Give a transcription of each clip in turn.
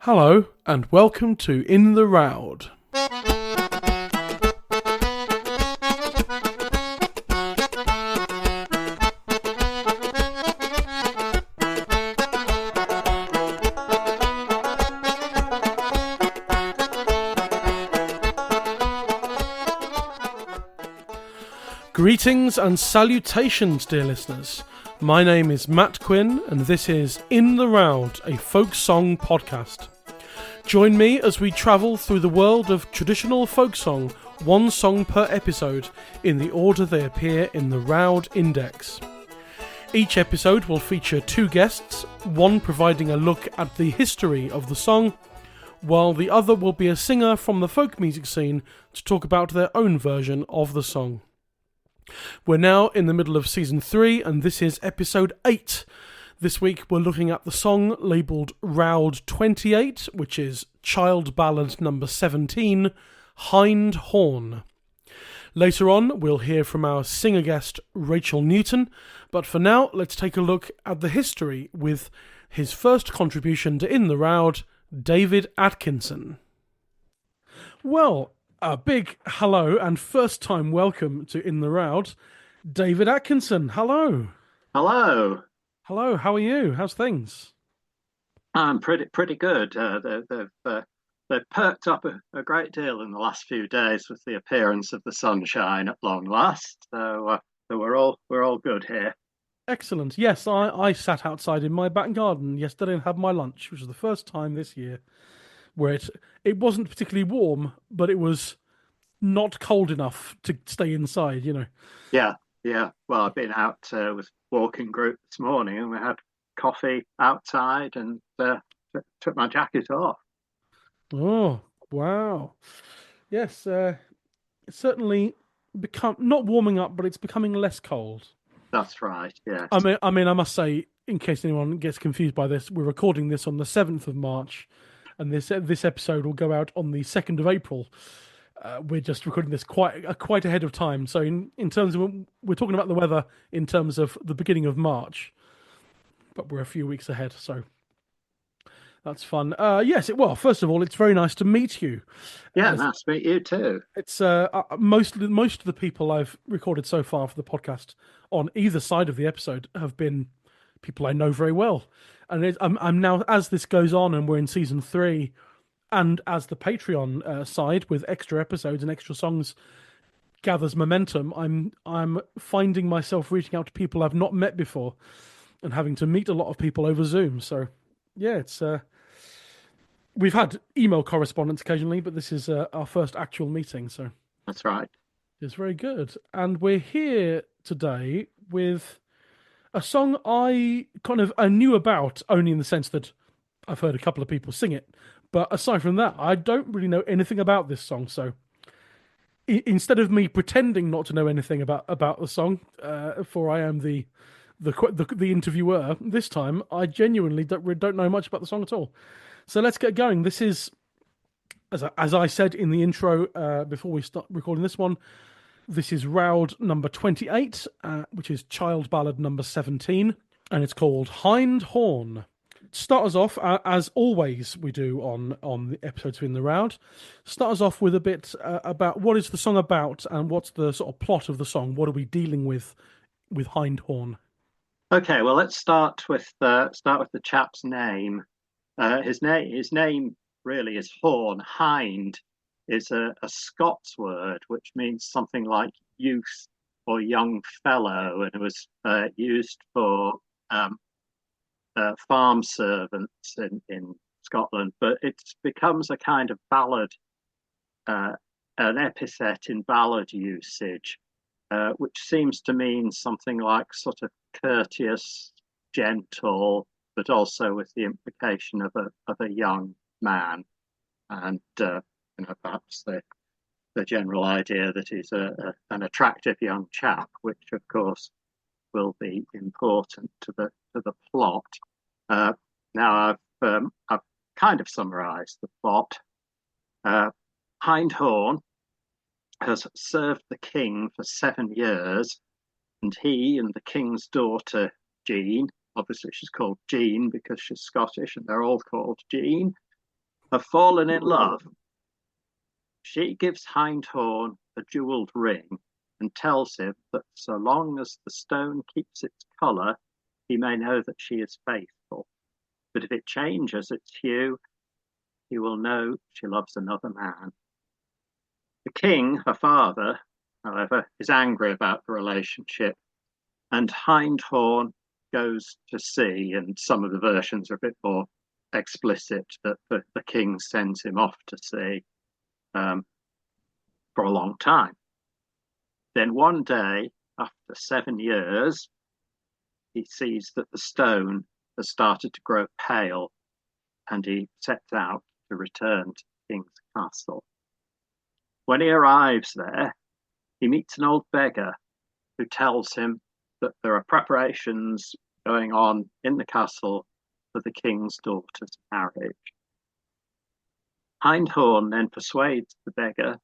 Hello, and welcome to In the Roud. Greetings and salutations, dear listeners. My name is Matt Quinn, and this is In the Roud, a folk song podcast. Join me as we travel through the world of traditional folk song, one song per episode, in the order they appear in the Roud Index. Each episode will feature two guests, one providing a look at the history of the song, while the other will be a singer from the folk music scene to talk about their own version of the song. We're now in the middle of Season 3, and this is Episode 8. This week we're looking at the song labelled Roud 28, which is Child Ballad number 17, Hind Horn. Later on we'll hear from our singer guest Rachel Newton, but for now let's take a look at the history with his first contribution to In the Roud, David Atkinson. Well, a big hello and first time welcome to In the Roud, David Atkinson. Hello. Hello. Hello, how are you? How's things? I'm pretty good. They've perked up a great deal in the last few days with the appearance of the sunshine at long last. So we're all good here. Excellent. Yes, I sat outside in my back garden yesterday and had my lunch, which was the first time this year where it wasn't particularly warm, but it was not cold enough to stay inside, you know. Yeah. Well, I've been out with walking group this morning, and we had coffee outside, and took my jacket off. Oh, wow. Yes, it's certainly become not warming up, but it's becoming less cold. That's right. Yeah. I mean, I must say, in case anyone gets confused by this, we're recording this on the 7th of March, and this episode will go out on the 2nd of April. We're just recording this quite ahead of time. So in terms of, we're talking about the weather in terms of the beginning of March, but we're a few weeks ahead. So that's fun. Yes. Well, first of all, it's very nice to meet you. Yeah, nice to meet you too. It's most of the people I've recorded so far for the podcast on either side of the episode have been people I know very well, and I'm now, as this goes on and we're in season 3. And as the Patreon side with extra episodes and extra songs gathers momentum, I'm finding myself reaching out to people I've not met before, and having to meet a lot of people over Zoom. So, yeah, it's we've had email correspondence occasionally, but this is our first actual meeting. So that's right. It's very good, and we're here today with a song I knew about only in the sense that I've heard a couple of people sing it. But aside from that, I don't really know anything about this song. So instead of me pretending not to know anything about the song, for I am the interviewer this time, I genuinely don't know much about the song at all. So let's get going. This is, as I said in the intro before we start recording this one, this is Roud number 28, which is Child Ballad number 17, and it's called Hind Horn. Start us off, as always we do on the episodes in the Roud. Start us off with a bit about what is the song about and what's the sort of plot of the song. What are we dealing with Hind Horn? Okay, well, let's start with the chap's name. His name really is Horn. Hind is a Scots word which means something like youth or young fellow, and it was used for farm servants in Scotland, but it becomes a kind of ballad, an epithet in ballad usage, which seems to mean something like sort of courteous, gentle, but also with the implication of a young man, and perhaps the general idea that he's an attractive young chap, which of course will be important to the plot. Now I've kind of summarised the plot. Hind Horn has served the king for 7 years, and he and the king's daughter Jean, obviously she's called Jean because she's Scottish, and they're all called Jean. have fallen in love. She gives Hindhorn a jewelled ring and tells him that so long as the stone keeps its colour, he may know that she is faithful. But if it changes its hue, he will know she loves another man. The king, her father, however, is angry about the relationship, and Hindhorn goes to sea, and some of the versions are a bit more explicit that the king sends him off to sea for a long time. Then one day, after 7 years, he sees that the stone has started to grow pale, and he sets out to return to the king's castle. When he arrives there, he meets an old beggar who tells him that there are preparations going on in the castle for the king's daughter's marriage. Hindhorn then persuades the beggar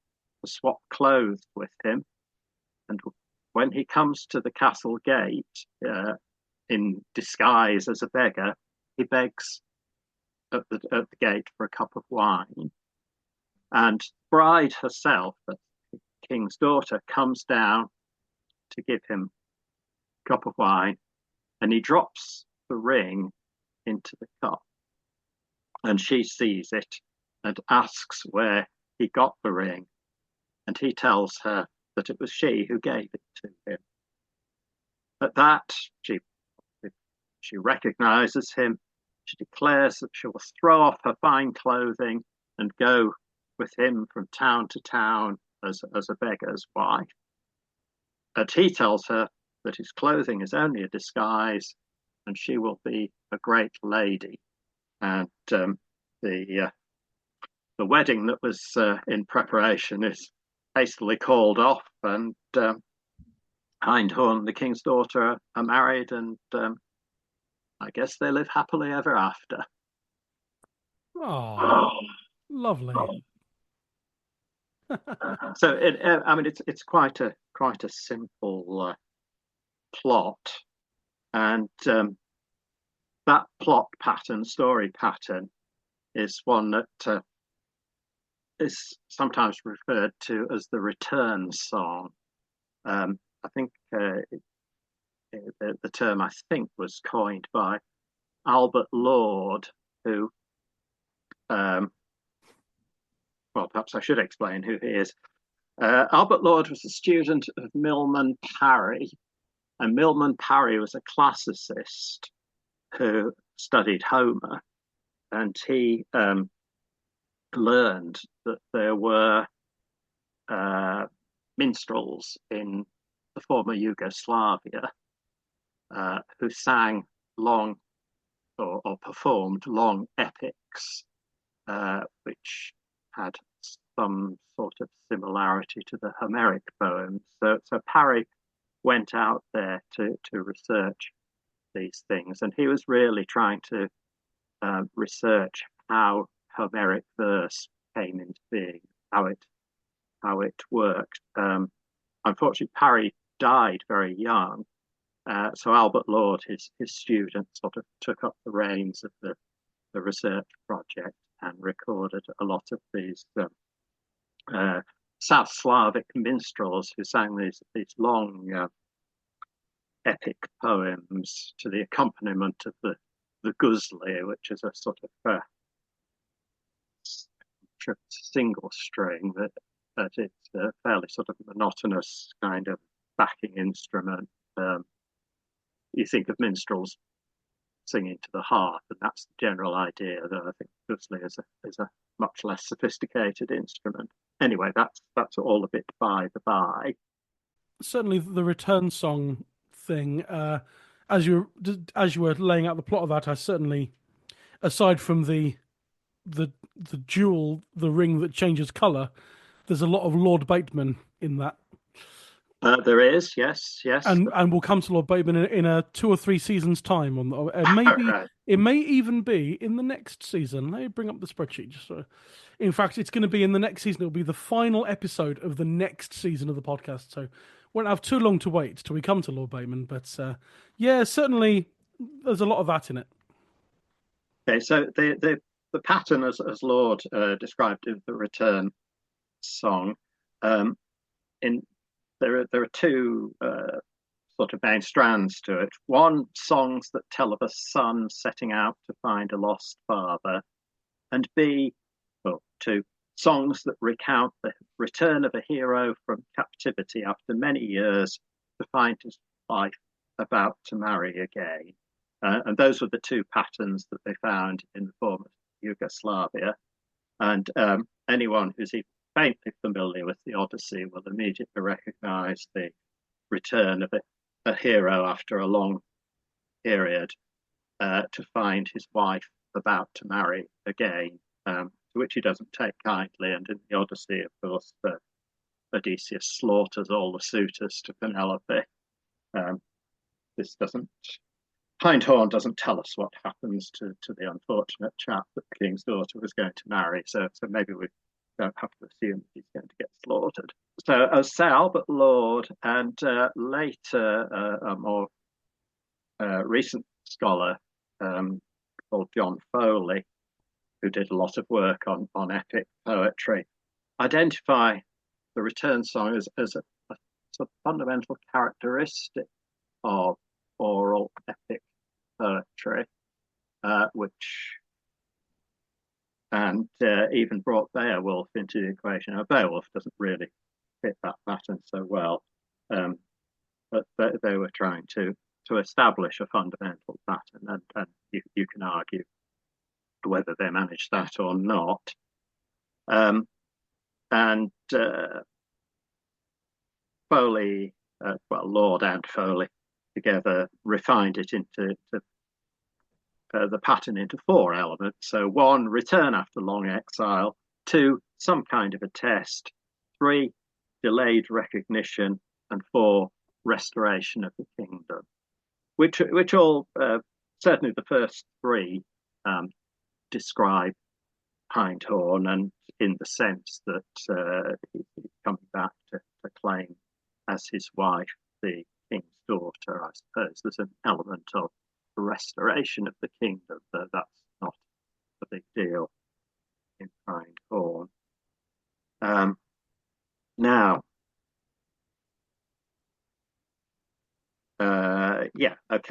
to swap clothes with him, and when he comes to the castle gate in disguise as a beggar, he begs at the gate for a cup of wine. And bride herself, the king's daughter, comes down to give him a cup of wine, and he drops the ring into the cup. And she sees it and asks where he got the ring. And he tells her that it was she who gave it to him. At that, she recognizes him. She declares that she will throw off her fine clothing and go with him from town to town as a beggar's wife. And he tells her that his clothing is only a disguise, and she will be a great lady. And the wedding that was in preparation is hastily called off, and Hindhorn, the king's daughter, are married, and I guess they live happily ever after. Oh, lovely. So I mean, it's quite a simple plot, and that plot pattern, story pattern, is one that is sometimes referred to as the return song. I think the term, I think, was coined by Albert Lord, who, well, perhaps I should explain who he is. Albert Lord was a student of Milman Parry, and Milman Parry was a classicist who studied Homer, and he learned that there were minstrels in the former Yugoslavia who sang long or performed long epics, which had some sort of similarity to the Homeric poems. So Parry went out there to research these things, and he was really trying to research how Homeric verse came into being, how it worked. Unfortunately, Parry died very young, so Albert Lord, his student, sort of took up the reins of the research project and recorded a lot of these South Slavic minstrels who sang these long epic poems to the accompaniment of the guzli, which is a sort of single string that it's a fairly sort of monotonous kind of backing instrument. You think of minstrels singing to the harp, and that's the general idea. Though I think guzli is a much less sophisticated instrument. Anyway, that's all a bit by the by. Certainly, the return song thing. As you were laying out the plot of that, I certainly, aside from the jewel, the ring that changes colour, there's a lot of Lord Bateman in that. There is, yes, and we'll come to Lord Bateman in a 2 or 3 seasons time. Maybe right. It may even be in the next season. Let me bring up the spreadsheet. In fact, it's going to be in the next season. It'll be the final episode of the next season of the podcast. So won't have too long to wait till we come to Lord Bateman. But yeah, certainly there's a lot of that in it. Okay, so the the pattern, as Lord described in the Return song, in there are two sort of main strands to it. One, songs that tell of a son setting out to find a lost father, and two, songs that recount the return of a hero from captivity after many years to find his wife about to marry again. And those were the two patterns that they found in the former Yugoslavia. And anyone who's even faintly familiar with the Odyssey will immediately recognize the return of a hero after a long period to find his wife about to marry again, to which he doesn't take kindly. And in the Odyssey, of course, Odysseus slaughters all the suitors to Penelope. This doesn't. Hindhorn doesn't tell us what happens to the unfortunate chap that the king's daughter was going to marry, so maybe we don't have to assume that he's going to get slaughtered. So, as Sir Albert Lord and later a more recent scholar called John Foley, who did a lot of work on epic poetry, identify the Return song as a sort of fundamental characteristic of oral epic poetry, which even brought Beowulf into the equation. Now, Beowulf doesn't really fit that pattern so well, but they were trying to establish a fundamental pattern, and you can argue whether they managed that or not. Foley, Lord and Foley together refined it into the pattern into four elements. So one, return after long exile; two, some kind of a test; three, delayed recognition; and four, restoration of the kingdom. Which all, certainly the first three, describe Hindhorn, and in the sense that he's coming back to claim as his wife the king's daughter. I suppose there's an element of the restoration of the kingdom, though that's not a big deal in Hindhorn.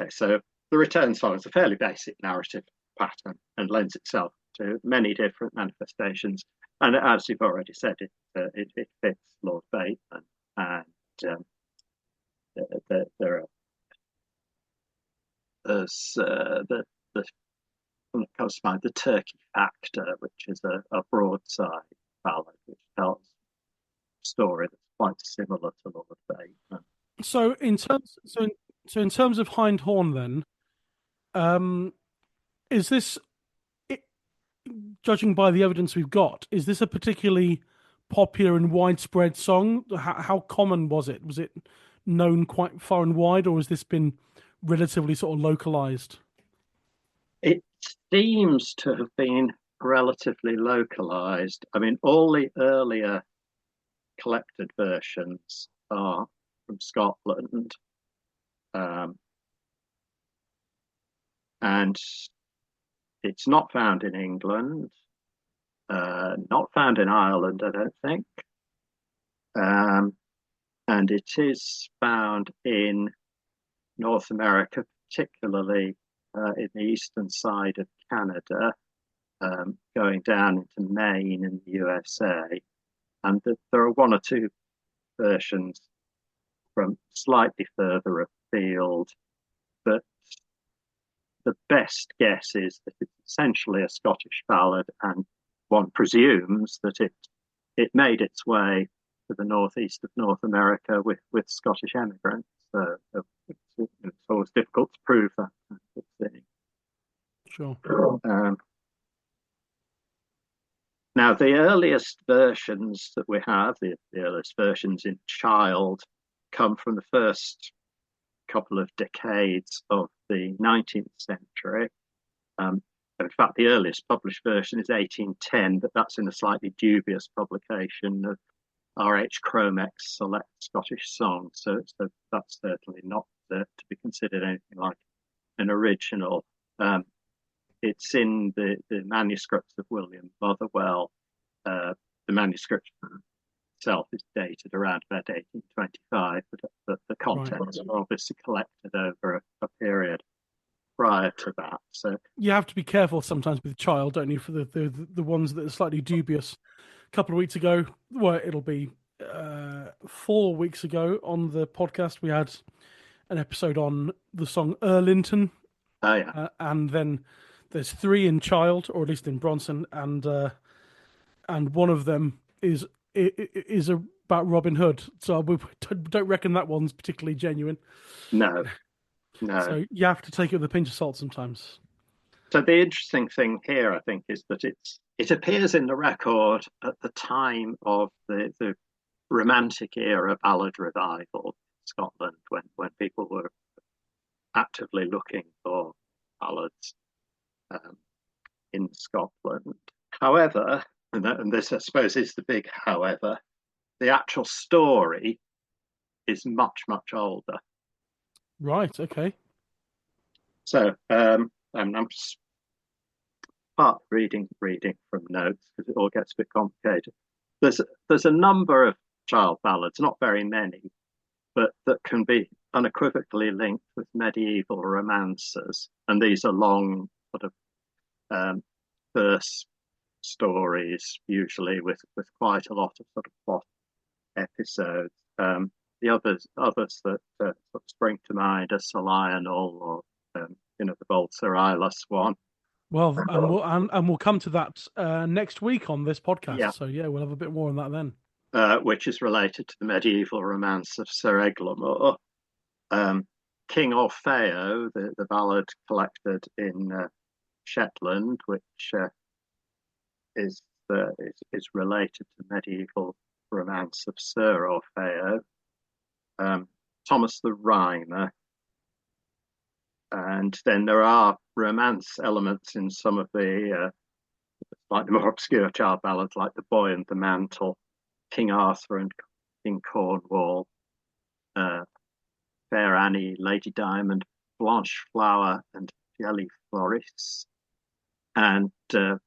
So the Return song is a fairly basic narrative pattern and lends itself to many different manifestations. And as you've already said, it fits Lord Bateman, and there's comes to mind the Turkey Factor, which is a broadside ballad which tells a story that's quite similar to Lord Bateman. So in terms of Hindhorn, then, is this, judging by the evidence we've got, is this a particularly popular and widespread song? How common was it? Was it known quite far and wide, or has this been relatively sort of localized? It seems to have been relatively localized. I mean, all the earlier collected versions are from Scotland, and it's not found in England, not found in Ireland, I don't think, and it is found in North America, particularly in the eastern side of Canada, going down into Maine in the USA, and there are one or two versions from slightly further afield, but the best guess is that it's essentially a Scottish ballad, and one presumes that it made its way to the northeast of North America with Scottish emigrants. So it's always difficult to prove that kind of thing. Sure. Now, the earliest versions that we have, the earliest versions in Child, come from the first couple of decades of the 19th century. In fact, the earliest published version is 1810, but that's in a slightly dubious publication of R.H. Cromeck's Select Scottish Songs. So that's certainly not to be considered anything like an original. it's in the manuscripts of William Motherwell. The manuscript itself is dated around about 1825, but the contents were obviously collected over a period prior to that. So you have to be careful sometimes with child, don't you? For the ones that are slightly dubious. A couple of weeks ago, well, it'll be 4 weeks ago on the podcast, we had an episode on the song Erlinton. Oh yeah, and then there's 3 in Child, or at least in Bronson, and one of them is about Robin Hood. So we don't reckon that one's particularly genuine. no. So you have to take it with a pinch of salt sometimes. So the interesting thing here, I think, is that it appears in the record at the time of the Romantic era ballad revival in Scotland, when people were actively looking for ballads in Scotland. However, and this I suppose is the big however, the actual story is much, much older. Right, okay. So I'm just part reading from notes because it all gets a bit complicated. There's a number of child ballads, not very many, but that can be unequivocally linked with medieval romances, and these are long sort of verse stories, usually with quite a lot of sort of plot episodes. The others that sort of spring to mind are Sir Lionel or the bold Sir Ilas one. Well, and we'll come to that next week on this podcast. Yeah. So yeah, we'll have a bit more on that then. Which is related to the medieval romance of Sir Eglamour. King Orfeo, the ballad collected in Shetland, which is related to medieval romance of Sir Orfeo. Thomas the Rhymer. And then there are romance elements in some of the slightly more obscure child ballads, like The Boy and the Mantle, King Arthur and King Cornwall, Fair Annie, Lady Diamond, Blanche Flower, and Jelly Floris. And the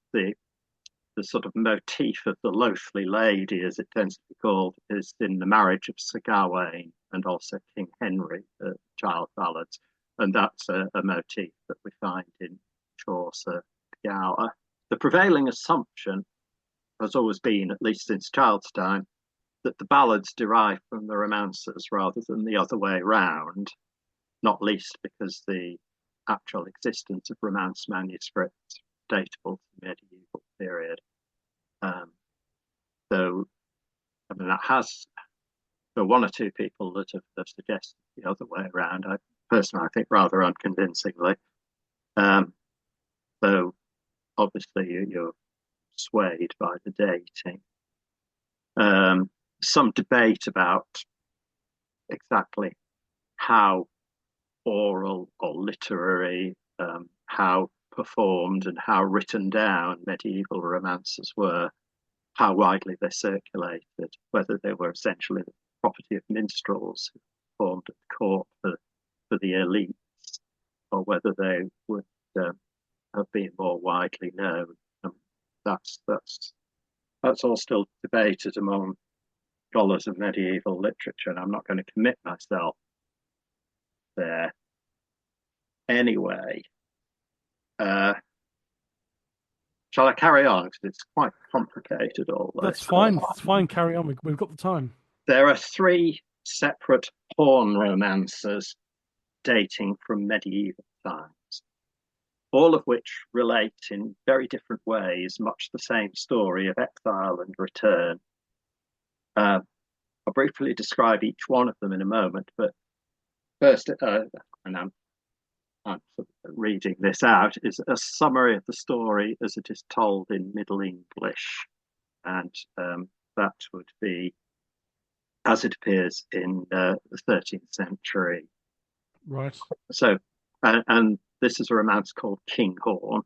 sort of motif of the loathly lady, as it tends to be called, is in The Marriage of Sir Gawain and also King Henry, the child ballads. And that's a motif that we find in Chaucer, Gower. The prevailing assumption has always been, at least since Child's time, that the ballads derive from the romances rather than the other way round, not least because the actual existence of romance manuscripts datable to the medieval period. So, I mean, that has, there are one or two people that have suggested the other way around. Personally, I think rather unconvincingly. So, obviously, you're swayed by the dating. Some debate about exactly how oral or literary, how performed and how written down medieval romances were, how widely they circulated, whether they were essentially the property of minstrels who performed at the court for the elites, or whether they would have been more widely known. That's all still debated among scholars of medieval literature, and I'm not going to commit myself there. Anyway, shall I carry on? Because it's quite complicated, all this. That's fine. It's fine. Carry on. We've got the time. There are 3 separate horn romances dating from medieval times, all of which relate in very different ways, much the same story of exile and return. I'll briefly describe each one of them in a moment, but first, and I'm reading this out, is a summary of the story as it is told in Middle English, and that would be as it appears in the 13th century. Right. So, and this is a romance called King Horn.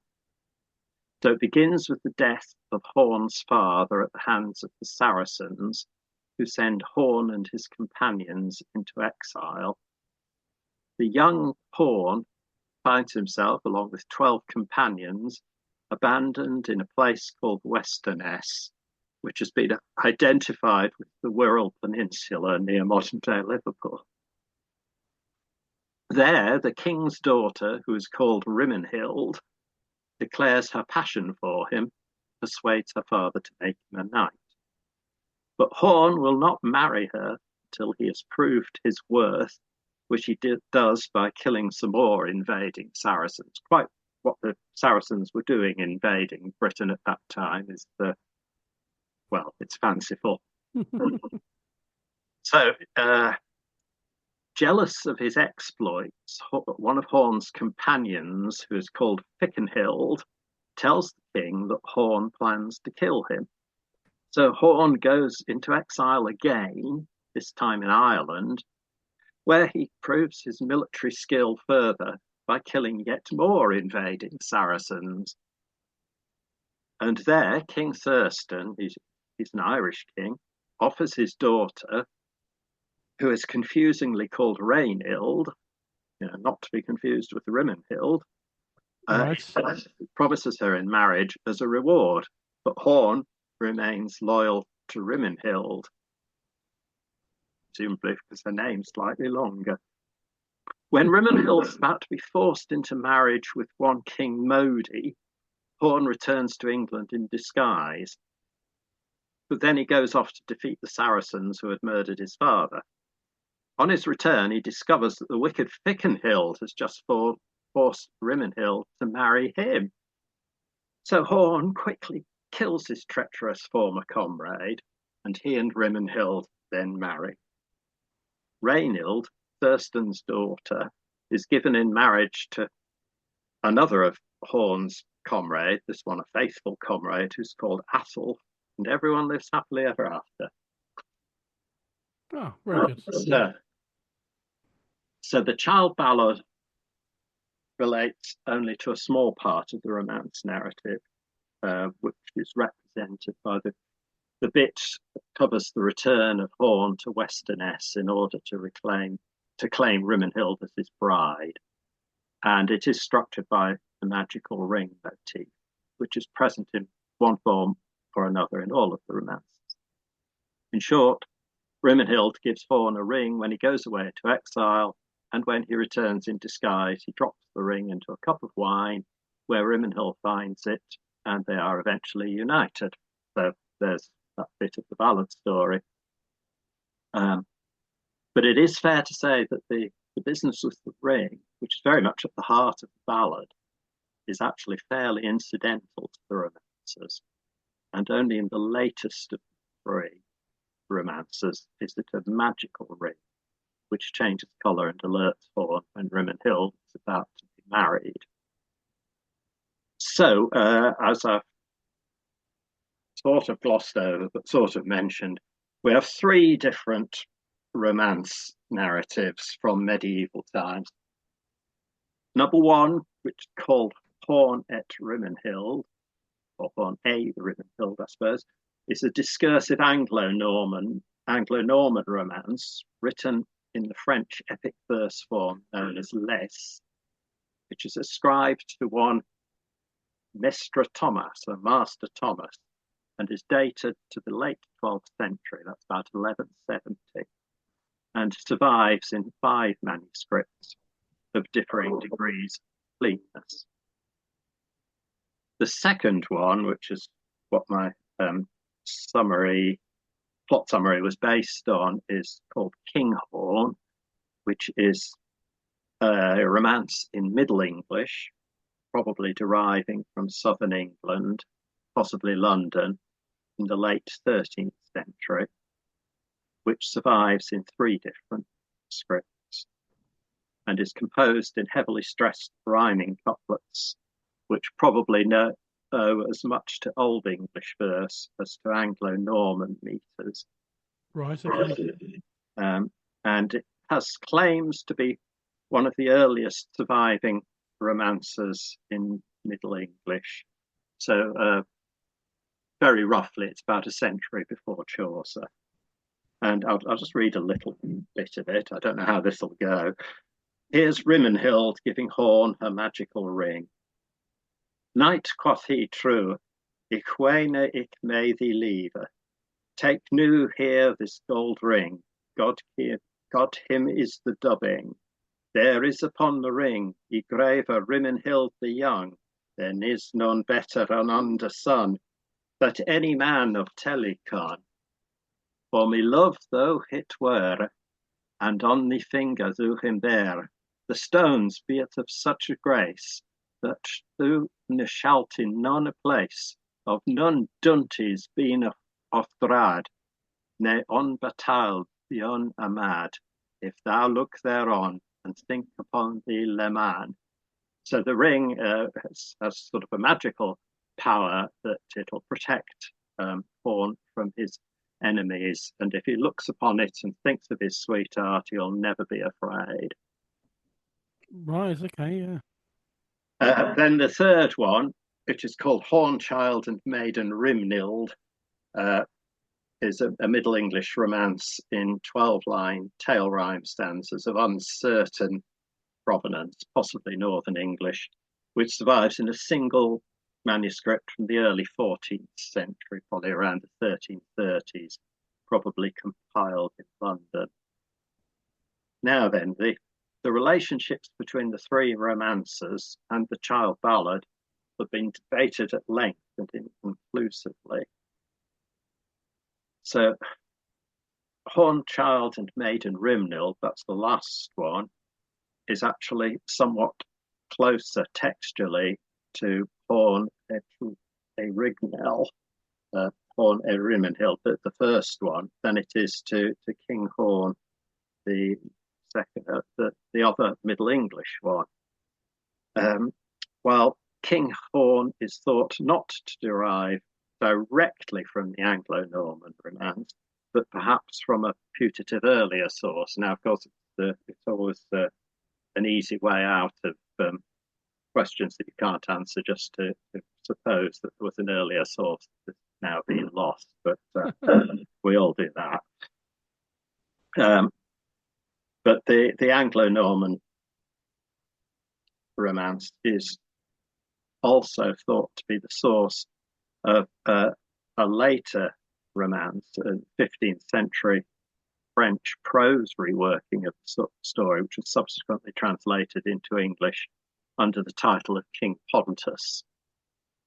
So it begins with the death of Horn's father at the hands of the Saracens, who send Horn and his companions into exile. The young Horn finds himself, along with 12 companions, abandoned in a place called Westerness, which has been identified with the Wirral Peninsula near modern-day Liverpool. There, the king's daughter, who is called Rimenhild, declares her passion for him, persuades her father to make him a knight. But Horn will not marry her until he has proved his worth, which he does by killing some more invading Saracens. Quite what the Saracens were doing invading Britain at that time is it's fanciful. So, jealous of his exploits, one of Horn's companions, who is called Fickenhild, tells the king that Horn plans to kill him. So Horn goes into exile again, this time in Ireland, where he proves his military skill further by killing yet more invading Saracens. And there, King Thurstan, he's an Irish king, offers his daughter, who is confusingly called Rainild, not to be confused with Rimenhild, right. promises her in marriage as a reward, but Horn remains loyal to Rimenhild, presumably because her name's slightly longer. When Rimenhild's about to be forced into marriage with one King Modi, Horn returns to England in disguise. But then he goes off to defeat the Saracens who had murdered his father. On his return, he discovers that the wicked Fickenhild has just forced Rimenhild to marry him. So Horn quickly kills his treacherous former comrade, and he and Rimenhild then marry. Rainild, Thurstan's daughter, is given in marriage to another of Horn's comrades, this one a faithful comrade who's called Athel, and everyone lives happily ever after. Oh, very good. So the child ballad relates only to a small part of the romance narrative, which is represented by the bit that covers the return of Horn to Westerness in order to claim Rimenhild as his bride. And it is structured by the magical ring motif, which is present in one form or another in all of the romances. In short, Rimenhild gives Horn a ring when he goes away into exile, and when he returns in disguise, he drops the ring into a cup of wine, where Rimenhild finds it, and they are eventually united. So there's that bit of the ballad story. But it is fair to say that the business with the ring, which is very much at the heart of the ballad, is actually fairly incidental to the romances. And only in the latest of the three romances is it a magical ring, which changes colour and alerts Horn when Rimenhild is about to be married. So, as I've sort of glossed over, but sort of mentioned, we have three different romance narratives from medieval times. Number one, which is called Horn et Rimenhild, or Horn et Rimenhild, I suppose, is a discursive Anglo-Norman romance written in the French epic verse form known as Les, which is ascribed to one Mestre Thomas, or Master Thomas, and is dated to the late 12th century, that's about 1170, and survives in 5 manuscripts of differing degrees of completeness. The second one, which is what my plot summary was based on, is called Kinghorn, which is a romance in Middle English, probably deriving from southern England, possibly London, in the late 13th century, which survives in 3 different scripts and is composed in heavily stressed rhyming couplets, which probably owe as much to Old English verse as to Anglo-Norman meters. Right, okay. And it has claims to be one of the earliest surviving romances in Middle English. So very roughly, it's about a century before Chaucer. And I'll just read a little bit of it. I don't know how this will go. Here's Rimenhild giving Horn her magical ring. Knight, quoth he true, ich wene ich may thee leave. Take nu here this gold ring. God him is the dubbing. There is upon the ring, y graver Rimenhild the young. There is none better under sun, that any man of Telecon. For me love though it were, and on the finger do him bear, the stones be it of such a grace, that thou ne shalt in none a place of none dunties been of thrad, ne unbatailed beyond a mad, if thou look thereon and think upon the leman. So the ring has sort of a magical power that it'll protect Horn from his enemies, and if he looks upon it and thinks of his sweetheart, he'll never be afraid. Right, okay, yeah. Then the third one, which is called Hornchild and Maiden Rimnild, is a Middle English romance in 12-line tale rhyme stanzas of uncertain provenance, possibly Northern English, which survives in a single manuscript from the early 14th century, probably around the 1330s, probably compiled in London. Now then, the relationships between the three romancers and the child ballad have been debated at length and inconclusively. So, Hornchild and Maiden Rimnild, that's the last one, is actually somewhat closer textually to Horn a Rignell, Horn a Rimenhild, the first one, than it is to King Horn, the second, the other Middle English one. While King Horn is thought not to derive directly from the Anglo-Norman romance, but perhaps from a putative earlier source. Now, of course, it's always an easy way out of questions that you can't answer, just to suppose that there was an earlier source that's now been lost, but we all do that. But the Anglo-Norman romance is also thought to be the source of a later romance, a 15th century French prose reworking of the story, which was subsequently translated into English under the title of King Pontus,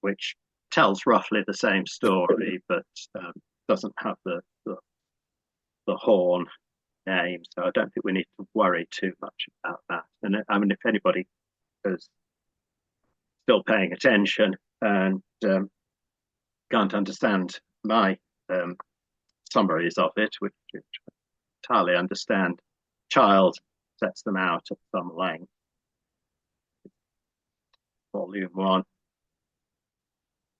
which tells roughly the same story, but doesn't have the Horn name. So I don't think we need to worry too much about that. And I mean, if anybody is still paying attention and can't understand my summaries of it, which I entirely understand, Child sets them out at some length. Volume 1.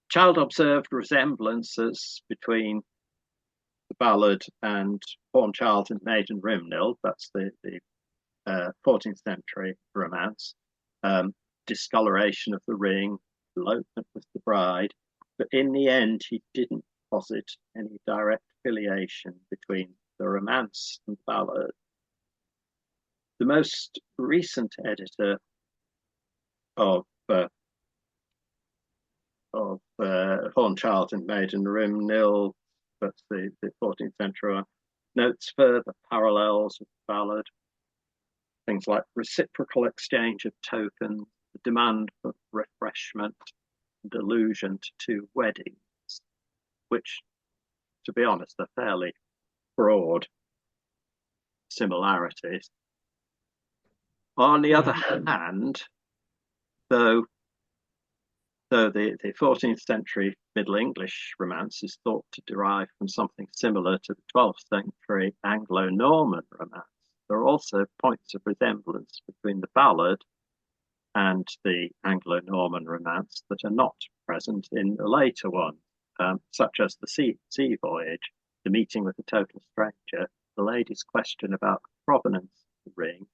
Child observed resemblances between the ballad and Hornchild and Maiden Rimnild, that's the 14th century romance, discoloration of the ring, elopement with the bride, but in the end he didn't posit any direct affiliation between the romance and ballad. The most recent editor of Hornchild and Maiden Rimnild, that's the 14th century one, notes further parallels with the ballad, things like reciprocal exchange of tokens, the demand for refreshment, and allusion to two weddings, which, to be honest, are fairly broad similarities. On the other hand, though the 14th century Middle English romance is thought to derive from something similar to the 12th century Anglo-Norman romance, there are also points of resemblance between the ballad and the Anglo-Norman romance that are not present in the later one, such as the sea voyage, the meeting with a total stranger, the lady's question about the provenance of the ring,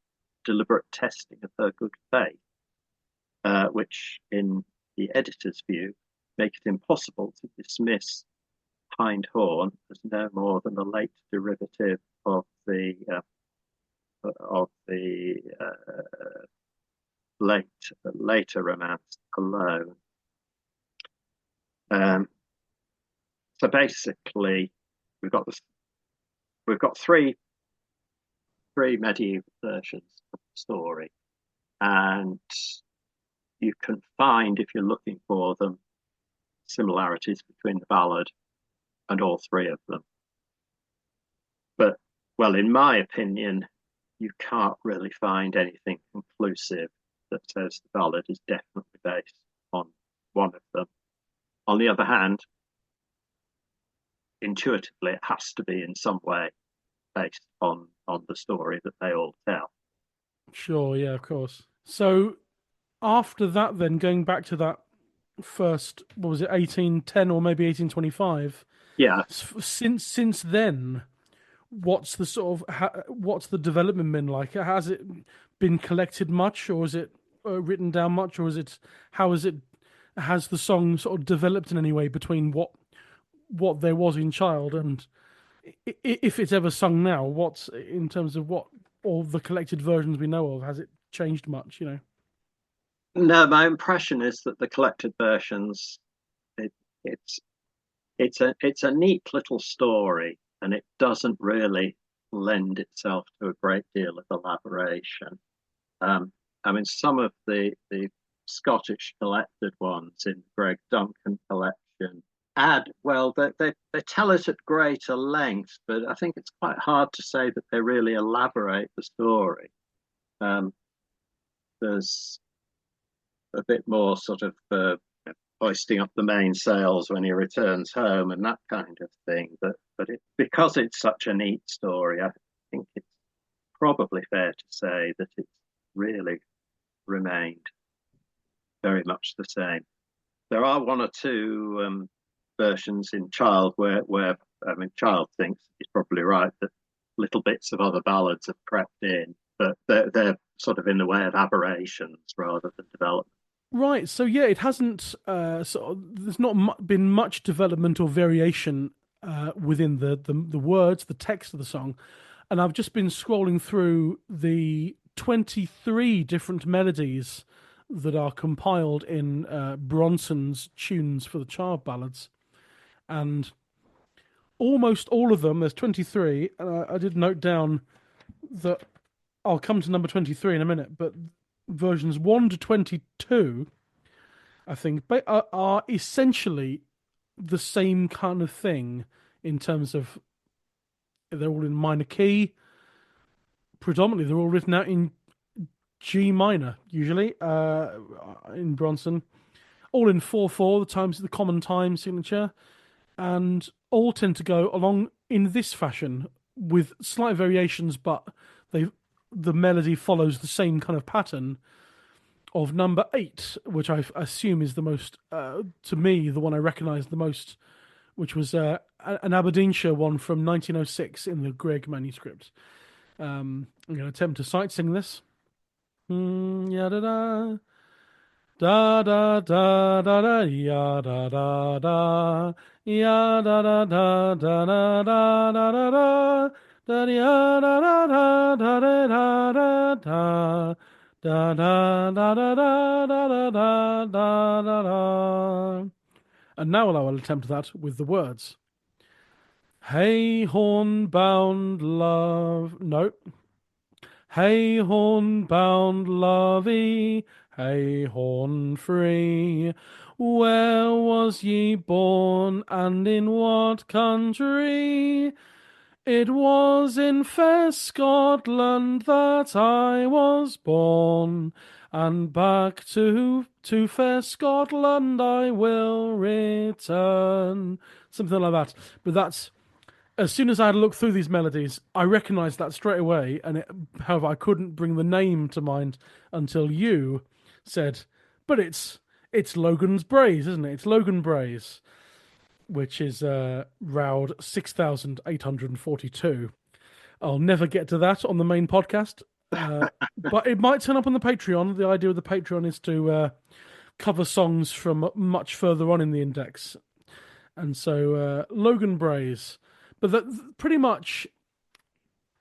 deliberate testing of her good faith, which in the editor's view make it impossible to dismiss Hind Horn as no more than a late derivative of the of the later romance alone. So basically, we've got this. We've got three medieval versions of the story, and you can find, if you're looking for them, similarities between the ballad and all three of them. But, well, in my opinion, you can't really find anything conclusive that says the ballad is definitely based on one of them. On the other hand, intuitively, it has to be in some way based on the story that they all tell. Sure, yeah, of course. So after that, then going back to that first, what was it, 1810 or maybe 1825? Yeah, Since then, what's the what's the development been like? Has it been collected much, or is it written down much, or is it how is it has the song sort of developed in any way between what there was in Child and if it's ever sung now? What's in terms of what all the collected versions we know of? Has it changed much? You know. no, my impression is that the collected versions, it, it's it's a neat little story, and it doesn't really lend itself to a great deal of elaboration. I mean, some of the Scottish collected ones in the Greg Duncan collection add, well, they tell it at greater length, but I think it's quite hard to say that they really elaborate the story. Um, there's a bit more sort of hoisting up the mainsails when he returns home and that kind of thing. But because it's such a neat story, I think it's probably fair to say that it's really remained very much the same. There are one or two versions in Child where I mean, Child thinks he's probably right that little bits of other ballads have crept in, but they're sort of in the way of aberrations rather than development. Right. So yeah, it hasn't. There's not been much development or variation within the words, the text of the song, and I've just been scrolling through the 23 different melodies that are compiled in Bronson's tunes for the child ballads, and almost all of them. There's 23, and I did note down that I'll come to number 23 in a minute, but versions 1 to 22, I think, are essentially the same kind of thing in terms of they're all in minor key. Predominantly, they're all written out in G minor, usually, in Bronson. All in 4/4, the common time signature, and all tend to go along in this fashion with slight variations, but the melody follows the same kind of pattern of number 8, which I assume is the most, to me, the one I recognise the most, which was an Aberdeenshire one from 1906 in the Gregg manuscript. I'm going to attempt to sight sing this. Ya da da. Da da da da da ya da da da ya da da da da da da da da da da ya da da da da da da da da da da da da da da da da da. And now I will attempt that with the words. Hey, horn-bound love. No. Hey, horn-bound lovey. Hey, horn free. Where was ye born, and in what country? It was in fair Scotland that I was born, and back to fair Scotland I will return. Something like that. But that's as soon as I had a look through these melodies, I recognised that straight away. However, I couldn't bring the name to mind until you said, "But it's Logan's Braes, isn't it? It's Logan Braes." Which is Roud 6,842. I'll never get to that on the main podcast, but it might turn up on the Patreon. The idea of the Patreon is to cover songs from much further on in the index. And so Logan Braes. But that pretty much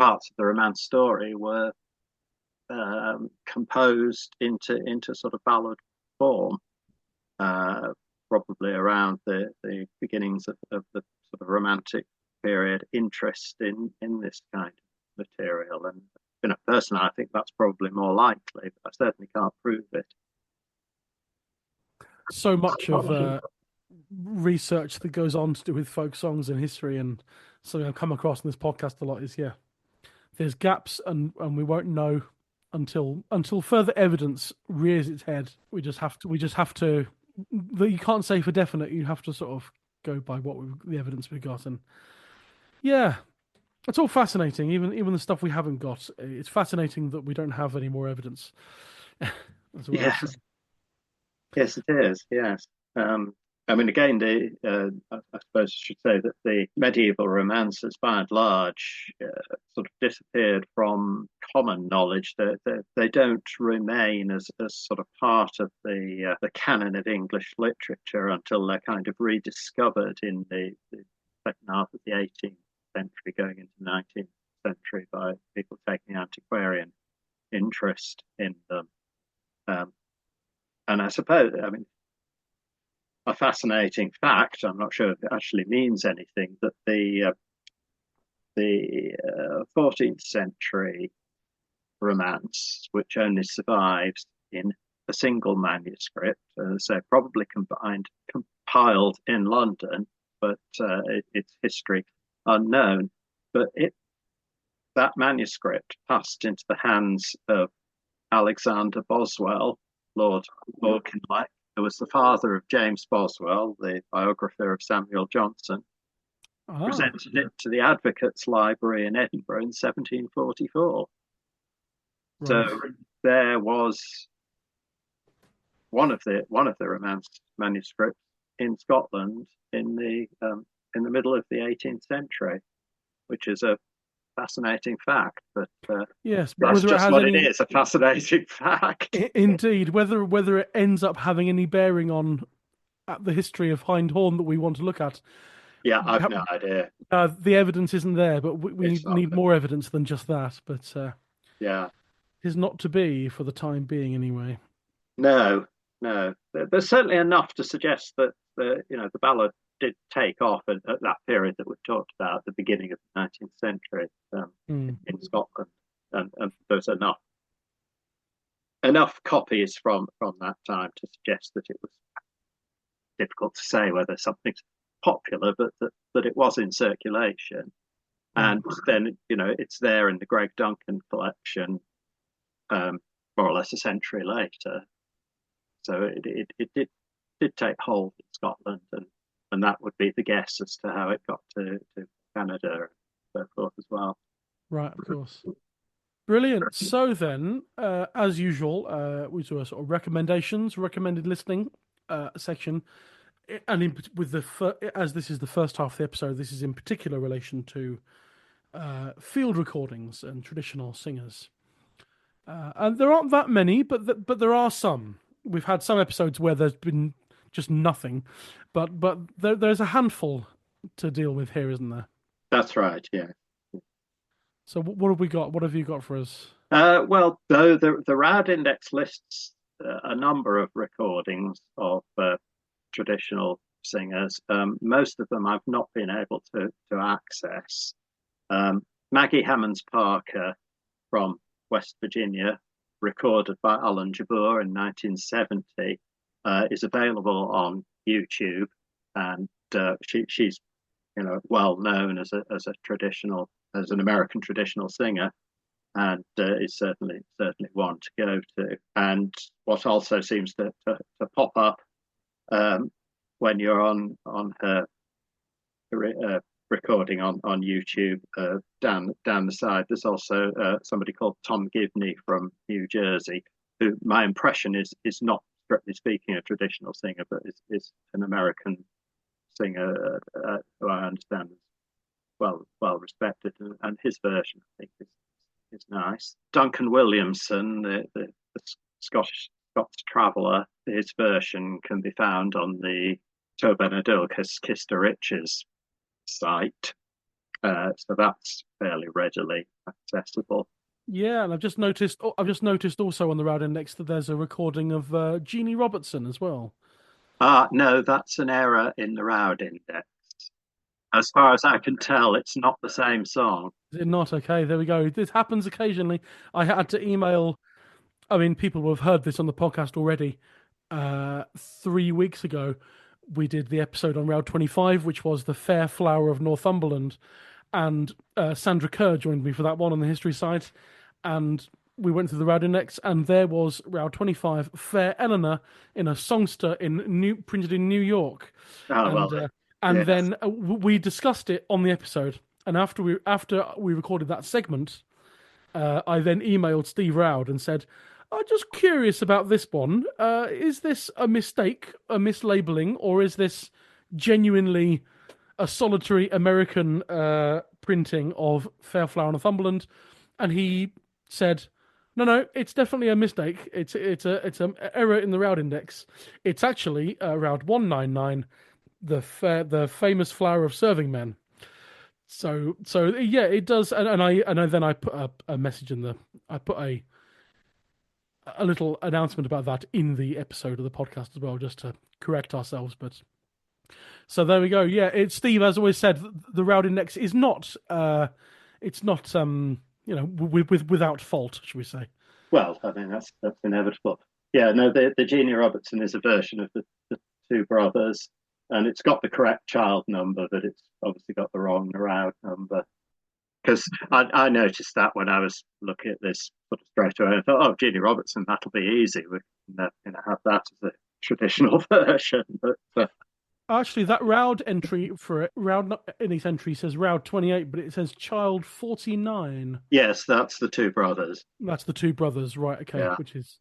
parts of the romance story were composed into sort of ballad form, probably around the beginnings of the sort of romantic period interest in this kind of material. And personally, I think that's probably more likely, but I certainly can't prove it. So much of research that goes on to do with folk songs and history, and something I've come across in this podcast a lot is there's gaps, and we won't know until further evidence rears its head. We just have to you can't say for definite. You have to sort of go by the evidence we've got, and yeah, it's all fascinating. Even the stuff we haven't got, it's fascinating that we don't have any more evidence as well. Yes, yes, it is. Yes. I mean, again, I suppose I should say that the medieval romances, by and large, sort of disappeared from common knowledge. They don't remain as sort of part of the canon of English literature until they're kind of rediscovered in the second half of the 18th century, going into the 19th century, by people taking antiquarian interest in them. And I suppose, I mean, a fascinating fact, I'm not sure if it actually means anything, that the 14th century romance, which only survives in a single manuscript, so probably compiled in London, but its history unknown. But that manuscript passed into the hands of Alexander Boswell, Lord Auchinleck, who was the father of James Boswell, the biographer of Samuel Johnson. Presented it to the Advocates' Library in Edinburgh in 1744. Right. So there was one of the romance manuscripts in Scotland in the middle of the 18th century, which is a fascinating fact. But yes, but that's just what it is, a fascinating fact. Indeed, whether it ends up having any bearing on the history of Hind Horn that we want to look at. Yeah, I've no idea. The evidence isn't there, but we need more evidence than just that. But yeah, is not to be for the time being, anyway. No. There's certainly enough to suggest that the ballad did take off at that period that we've talked about, the beginning of the 19th century in Scotland, and there's enough copies from that time to suggest that it was difficult to say whether something's popular, but that it was in circulation. And then it's there in the Greg Duncan collection, more or less a century later. So it did take hold in Scotland, and that would be the guess as to how it got to Canada and so forth as well. Right, of course. Brilliant. So then, as usual, we do a sort of recommended listening section, and as this is the first half of the episode, this is in particular relation to field recordings and traditional singers. And there aren't that many, but there are some. We've had some episodes where there's been just nothing, but there's a handful to deal with here, isn't there? That's right. Yeah. So what have we got? What have you got for us? Well, though the Roud Index lists a number of recordings of traditional singers, most of them I've not been able to access. Maggie Hammonds Parker from West Virginia, recorded by Alan Jabbour in 1970, is available on YouTube, and she's well known as an American traditional singer, and is certainly one to go to. And what also seems to pop up when you're on her recording on YouTube, down the side, there's also somebody called Tom Givney from New Jersey, who my impression is not strictly speaking a traditional singer, but is an American singer who I understand is well respected, and his version I think is nice. Duncan Williamson, the Scots traveller, his version can be found on the Tobenadilcus Kister Riches site. So that's fairly readily accessible. Yeah, and I've just noticed. I've just noticed also on the Roud Index that there's a recording of Jeannie Robertson as well. No, that's an error in the Roud index. As far as I can tell, it's not the same song. Is it not? Okay, there we go. This happens occasionally. I had to email. I mean, people will have heard this on the podcast already. 3 weeks ago, we did the episode on Route 25, which was the Fair Flower of Northumberland, and Sandra Kerr joined me for that one on the history site, and we went through the Route Index, and there was Route 25, Fair Eleanor, in a songster printed in New York, Oh, and well, uh, and yes. then we discussed it on the episode, and after we recorded that segment. I then emailed Steve Roud and said, "I'm just curious about this one. Is this a mistake, a mislabeling, or is this genuinely a solitary American printing of Fair Flower of Northumberland?" And he said, "No, no, it's definitely a mistake. It's an error in the Roud index. It's actually Roud 199, the famous flower of serving men." So yeah, it does, and I put a message in the I put a little announcement about that in the episode of the podcast as well, just to correct ourselves. But so there we go. Yeah, it's Steve, as always said, the Roud Index is not it's not without fault, should we say? Well, I mean that's inevitable. Yeah, no, the Jeannie Robertson is a version of the two brothers, and it's got the correct child number, but it's obviously got the wrong Roud number. Because I noticed that when I was looking at this sort of straight away, I thought, oh, Jeannie Robertson, that'll be easy. We can have that as a traditional version. But Actually, that Roud entry for it, Roud in his entry says Roud 28, but it says child 49. yes, that's the two brothers. That's the two brothers, right? Okay, Yeah. which is,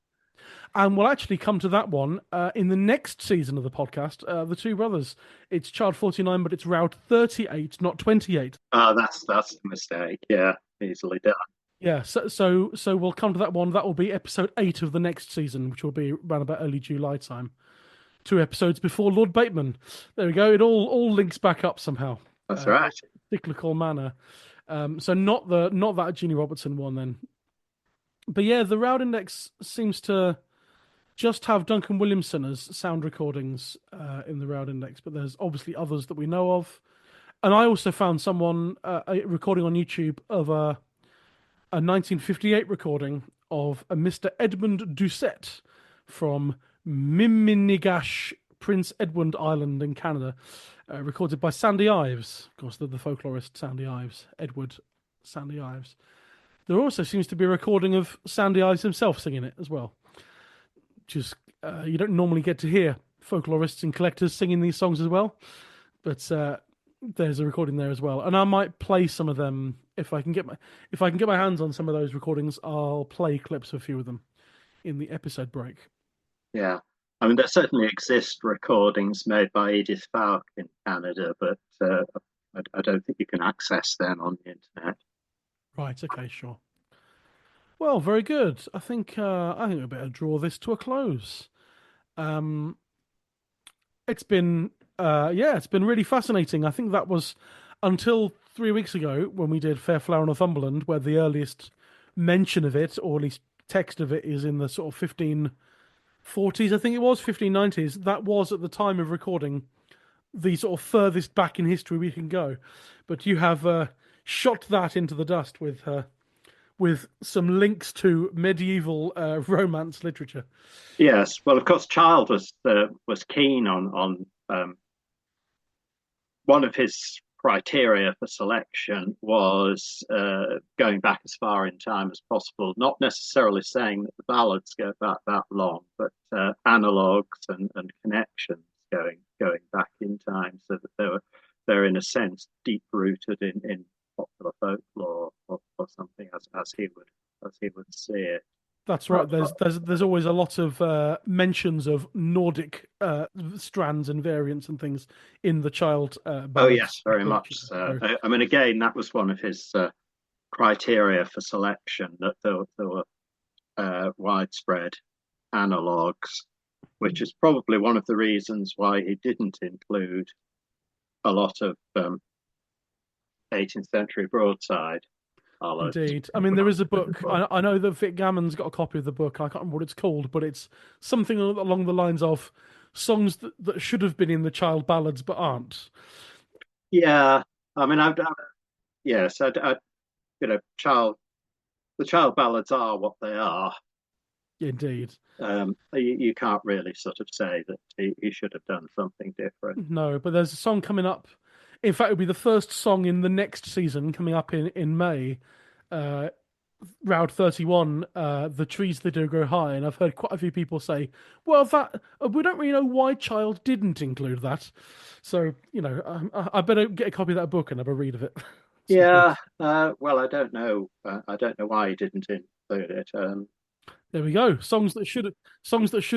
and we'll actually come to that one in the next season of the podcast. The two brothers, it's child 49, but it's Roud 38, not 28. That's a mistake. Yeah, easily done. Yeah, so we'll come to that one. That will be episode 8 of the next season, which will be around about early July time. 2 episodes before Lord Bateman. There we go. It all links back up somehow. That's right. Cyclical manner. So not that Jeannie Robertson one then. But yeah, the Roud Index seems to just have Duncan Williamson as sound recordings in the Roud Index, but there's obviously others that we know of. And I also found someone a recording on YouTube of a 1958 recording of a Mr. Edmund Doucette from Miminigash, Prince Edward Island in Canada, recorded by Sandy Ives, of course, the folklorist Sandy Ives, Edward Sandy Ives. There also seems to be a recording of Sandy Ives himself singing it as well, which is you don't normally get to hear folklorists and collectors singing these songs as well, but there's a recording there as well, and I might play some of them if I can get my hands on some of those recordings. I'll play clips of a few of them in the episode break. Yeah. I mean, there certainly exist recordings made by Edith Falk in Canada, but I don't think you can access them on the internet. Right. Okay. Sure. Well, very good. I think we better draw this to a close. It's been it's been really fascinating. I think that was until 3 weeks ago when we did Fair Flower Northumberland, where the earliest mention of it, or at least text of it, is in the sort of 1540s. I think it was 1590s. That was at the time of recording the sort of furthest back in history we can go. But you have shot that into the dust with some links to medieval romance literature. Yes, well, of course, Child was keen on one of his criteria for selection was going back as far in time as possible, not necessarily saying that the ballads go back that long, but analogues and connections going back in time, so that they're in a sense deep rooted in popular folklore or something as he would see it. That's right. There's always a lot of mentions of Nordic strands and variants and things in the child ballads. Oh yes, very much so. I mean, again, that was one of his criteria for selection, that there were widespread analogues, which is probably one of the reasons why he didn't include a lot of 18th century broadside. Indeed. I mean, there is a book. I know that Vic Gammon's got a copy of the book. I can't remember what it's called, but it's something along the lines of songs that should have been in the child ballads but aren't. Yeah, I mean, yes, child the child ballads are what they are. Indeed. You can't really sort of say that he should have done something different. No, but there's a song coming up. In fact, it'll be the first song in the next season coming up in May. Roud 31, The Trees They Do Grow High. And I've heard quite a few people say, well, that we don't really know why Child didn't include that. So, I better get a copy of that book and have a read of it. Yeah, well, I don't know. I don't know why he didn't include it. There we go. Songs that should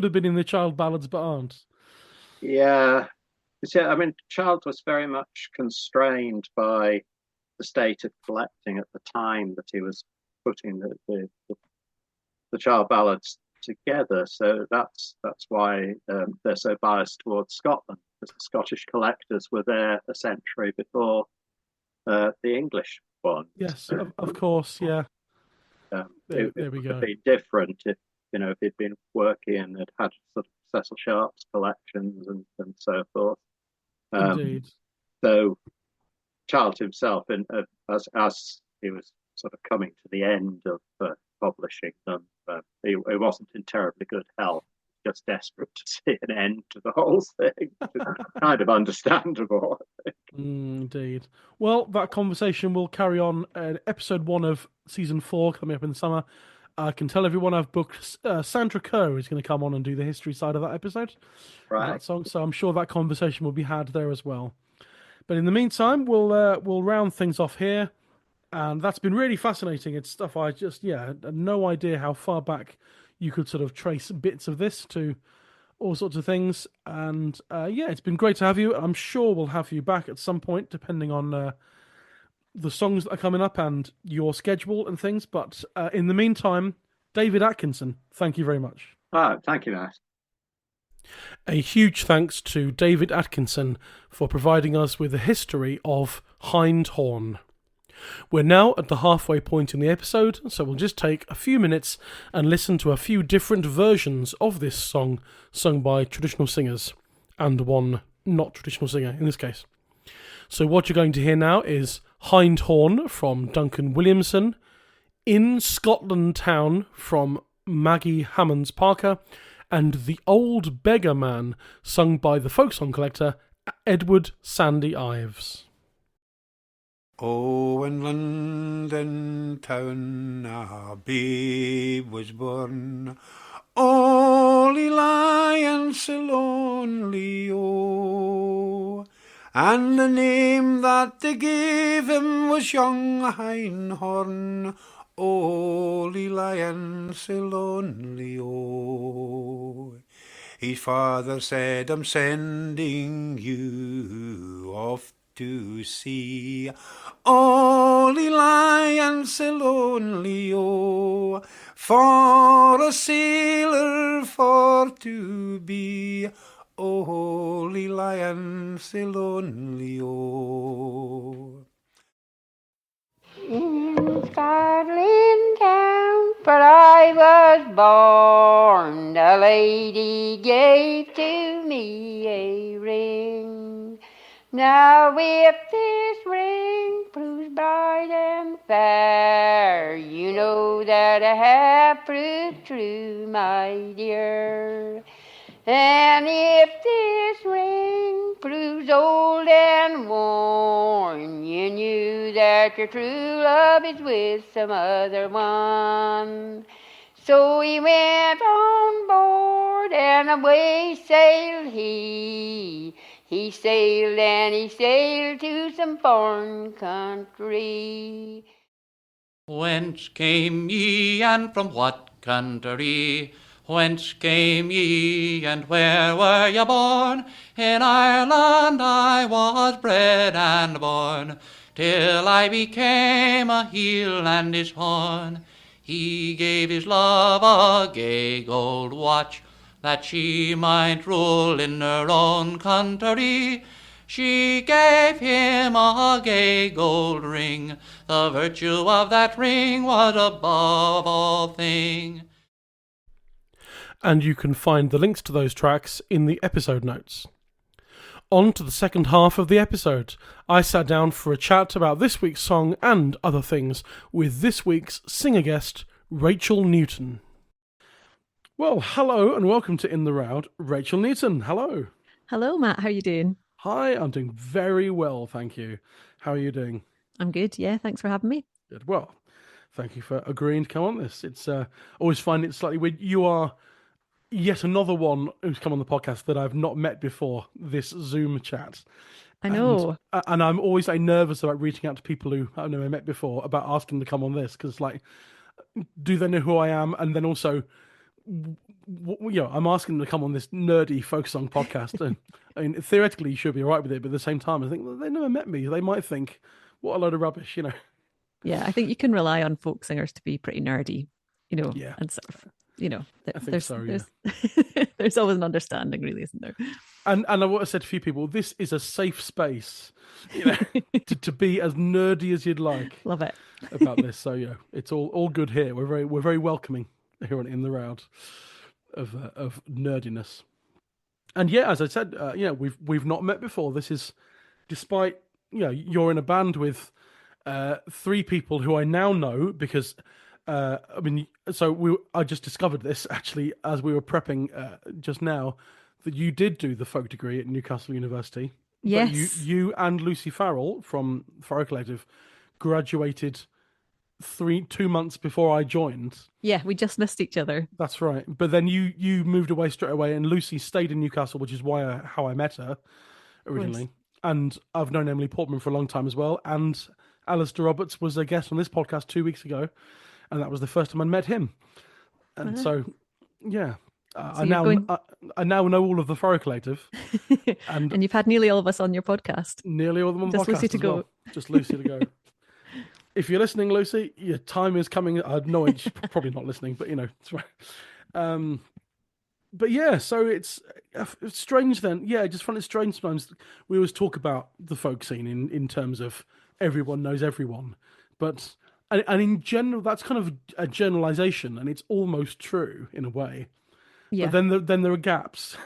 have been in the child ballads but aren't. Yeah, I mean, Child was very much constrained by the state of collecting at the time that he was putting the child ballads together. So that's why they're so biased towards Scotland, because the Scottish collectors were there a century before the English one. Yes, of course, yeah. There we go. It would be different if he'd been working and had sort of Cecil Sharp's collections and so forth. Indeed. So Child himself, as he was sort of coming to the end of publishing them, he wasn't in terribly good health, just desperate to see an end to the whole thing. Kind of understandable, I think. Indeed. Well, that conversation will carry on in episode 1 of season 4 coming up in the summer. I can tell everyone I've booked Sandra Kerr is going to come on and do the history side of that episode. Right. Of that song, so I'm sure that conversation will be had there as well. But in the meantime, we'll round things off here, and that's been really fascinating. It's stuff I just had no idea how far back you could sort of trace bits of this to all sorts of things. And it's been great to have you. I'm sure we'll have you back at some point, depending on the songs that are coming up and your schedule and things. But in the meantime, David Atkinson, thank you very much. Thank you, Matt. A huge thanks to David Atkinson for providing us with a history of Hind horn. We're now at the halfway point in the episode, so we'll just take a few minutes and listen to a few different versions of this song sung by traditional singers, and one not traditional singer in this case. So what you're going to hear now is Hind horn from Duncan Williamson, In Scotland Town from Maggie Hammonds Parker, and The Old Beggar Man, sung by the folk song collector Edward Sandy Ives. Oh, in London town a babe was born, Ollie lying so lonely, oh, and the name that they gave him was young Hindhorn, Ollie lying so lonely, oh. His father said, I'm sending you off to sea, Ollie lying so lonely, oh, for a sailor for to be, Ollie lying so lonely, oh. In Scotland town, but I was born, the lady gave to me a ring. Now if this ring proves bright and fair, you know that I have proved true, my dear. And if this ring proves old and worn, you knew that your true love is with some other one. So he went on board and away sailed he. He sailed and he sailed to some foreign country. Whence came ye and from what country? Whence came ye and where were ye born? In Ireland I was bred and born, till I became a heel and his horn. He gave his love a gay gold watch, that she might rule in her own country, She gave him a gay gold ring. The virtue of that ring was above all thing. And you can find the links to those tracks in the episode notes. On to the second half of the episode. I sat down for a chat about this week's song and other things with this week's singer guest, Rachel Newton. Well, hello and welcome to In the Roud, Rachel Newton. Hello. Hello, Matt. How are you doing? Hi, I'm doing very well, thank you. How are you doing? I'm good. Yeah, thanks for having me. Good. Well, thank you for agreeing to come on this. It's always find it slightly weird. You are yet another one who's come on the podcast that I've not met before this Zoom chat. I know. And I'm always nervous about reaching out to people who I've never met before about asking to come on this, because do they know who I am? And then also, I'm asking them to come on this nerdy folk song podcast. And I mean, theoretically, you should be all right with it, but at the same time, I think, well, they never met me. They might think, what a load of rubbish, Yeah, I think you can rely on folk singers to be pretty nerdy, Yeah. and sort of, I think so, yeah. There's always an understanding, really, isn't there? And I want to say to a few people, this is a safe space, to be as nerdy as you'd like. Love it about this. So it's all good here. We're very welcoming here on In the Roud of nerdiness. And yeah, as I said, we've not met before. This is, despite you're in a band with three people who I now know because. I just discovered this actually as we were prepping just now, that you did do the folk degree at Newcastle University. Yes. But you and Lucy Farrell from Farrell Collective graduated 2 months before I joined. Yeah, we just missed each other. That's right. But then you moved away straight away, and Lucy stayed in Newcastle, which is how I met her originally. And I've known Emily Portman for a long time as well. And Alistair Roberts was a guest on this podcast 2 weeks ago. And that was the first time I met him. And so, yeah. I now know all of the Farrell Collective. And you've had nearly all of us on your podcast. Nearly all of them on the podcast. Just Lucy to go. Well. Just Lucy to go. If you're listening, Lucy, your time is coming. I know she's probably not listening, but it's right. But yeah, so it's strange then. Yeah, I just find it strange sometimes. We always talk about the folk scene in terms of everyone knows everyone. But... And in general, that's kind of a generalization, and it's almost true in a way. Yeah. But then there are gaps.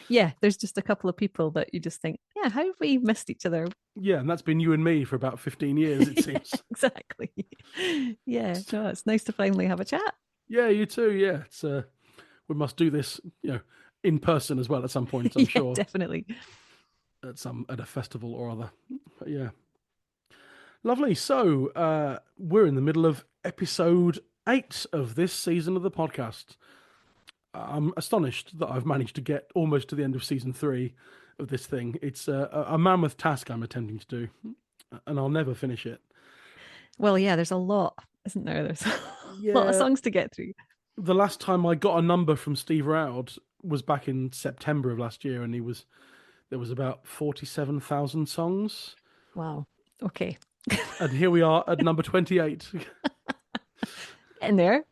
Yeah, there's just a couple of people that you just think, yeah, how have we missed each other? Yeah, and that's been you and me for about 15 years, it seems. Exactly. Yeah, no, it's nice to finally have a chat. Yeah, you too. Yeah, it's we must do this, in person as well at some point. I'm sure. Definitely. At a festival or other. But yeah. Lovely. So we're in the middle of episode 8 of this season of the podcast. I'm astonished that I've managed to get almost to the end of season 3 of this thing. It's a mammoth task I'm attempting to do, and I'll never finish it. Well, yeah, there's a lot, isn't there? There's a lot of songs to get through. The last time I got a number from Steve Roud was back in September of last year, and there was about 47,000 songs. Wow. Okay. And here we are at number 28. In there,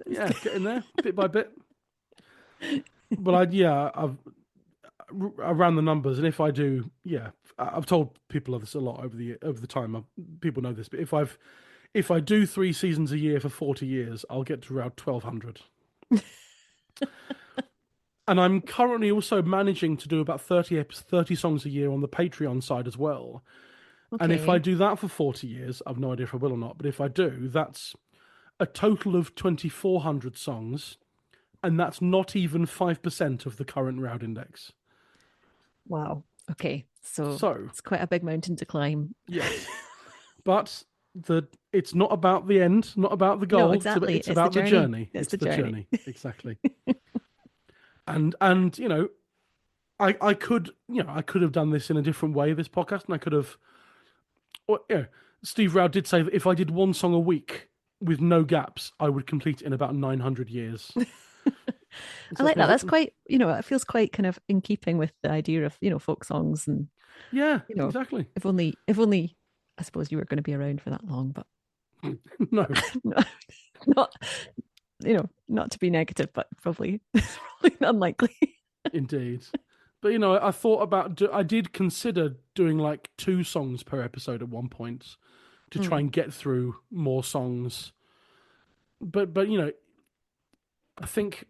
Yeah, getting there bit by bit. But I ran the numbers, and if I do, I've told people this a lot over the time. People know this, but if I do 3 seasons a year for 40 years, I'll get to around 1,200. And I'm currently also managing to do about 30 songs a year on the Patreon side as well. Okay. And if I do that for 40 years, I've no idea if I will or not, but if I do, that's a total of 2,400 songs, and that's not even 5% of the current Roud Index. Wow. Okay. So it's quite a big mountain to climb. Yes. But it's not about the end, not about the goal. No, exactly. It's about the journey. It's the journey. Exactly. and I could have done this in a different way, this podcast, and I could have. Steve Roud did say that if I did one song a week with no gaps, I would complete it in about 900 years. I like that. That's quite, it feels quite kind of in keeping with the idea of, folk songs and. Yeah, exactly. If only, I suppose you were going to be around for that long, but. No. Not to be negative, but probably unlikely. Indeed. But you know, I thought about. I did consider doing like 2 songs per episode at one point to try and get through more songs. But you know, I think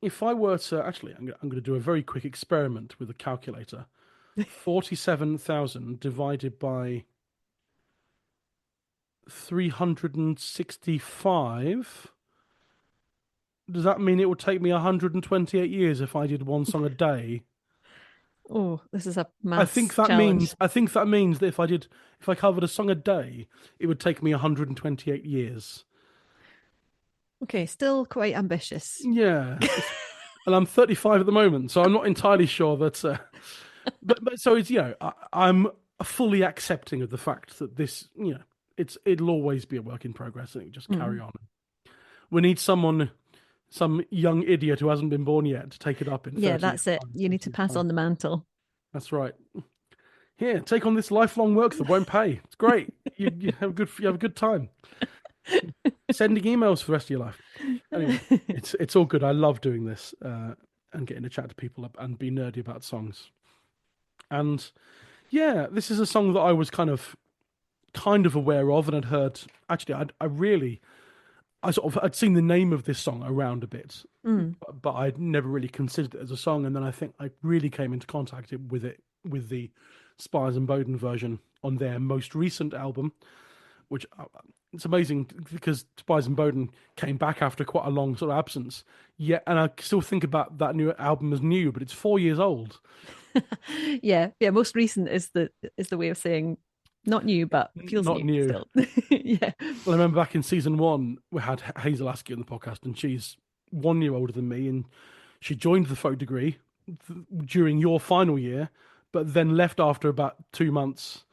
if I were to actually, I'm going to do a very quick experiment with a calculator. 47,000 divided by 365. Does that mean it would take me 128 years if I did one song a day? Oh, this is a maths I think that challenge. means that if I covered a song a day, it would take me 128 years. Okay, still quite ambitious. Yeah. And I'm 35 at the moment, so I'm not entirely sure that but so it's, you know, I'm fully accepting of the fact that this, you know, it'll always be a work in progress and it just carry on. We need some young idiot who hasn't been born yet to take it up in 30 Yeah, that's years' it. time. You need to pass on the mantle. That's right. Here, take on this lifelong work that won't pay. It's great. You have a good time. Sending emails for the rest of your life. Anyway, it's all good. I love doing this and getting to chat to people and be nerdy about songs. And yeah, this is a song that I was kind of aware of and had heard. Actually, I'd seen the name of this song around a bit, but I'd never really considered it as a song. And then I think I really came into contact with the Spies and Bowden version on their most recent album, which it's amazing because Spies and Bowden came back after quite a long sort of absence. Yeah, and I still think about that new album as new, but it's 4 years old. Yeah. Most recent is the way of saying not new, but feels not new. Still. Yeah. Well, I remember back in season 1, we had Hazel Askew on the podcast, and she's 1 year older than me, and she joined the folk degree during your final year, but then left after about 2 months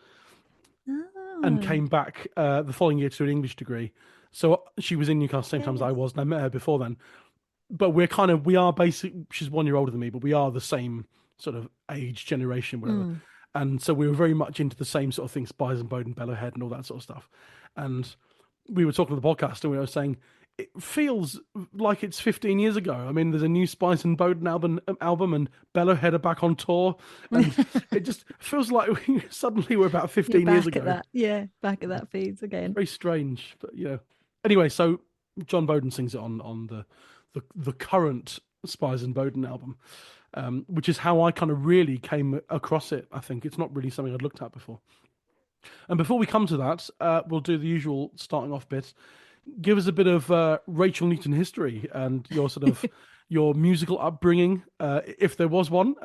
and came back the following year to do an English degree. So she was in Newcastle same time as I was, and I met her before then. But we are basically, she's 1 year older than me, but we are the same sort of age, generation, whatever. And so we were very much into the same sort of thing, Spies and Bowden, Bellowhead, and all that sort of stuff. And we were talking to the podcast, and we were saying, it feels like it's 15 years ago. I mean, there's a new Spice and Bowden album, and Bellowhead are back on tour, and it just feels like suddenly we're about 15 years ago. Back at that phase again. Very strange, but yeah. Anyway, so John Bowden sings it on the current Spies and Bowden album, which is how I kind of really came across it. I think it's not really something I'd looked at before. And before we come to that, we'll do the usual starting off bit. Give us a bit of Rachel Newton history and your sort of your musical upbringing, if there was one,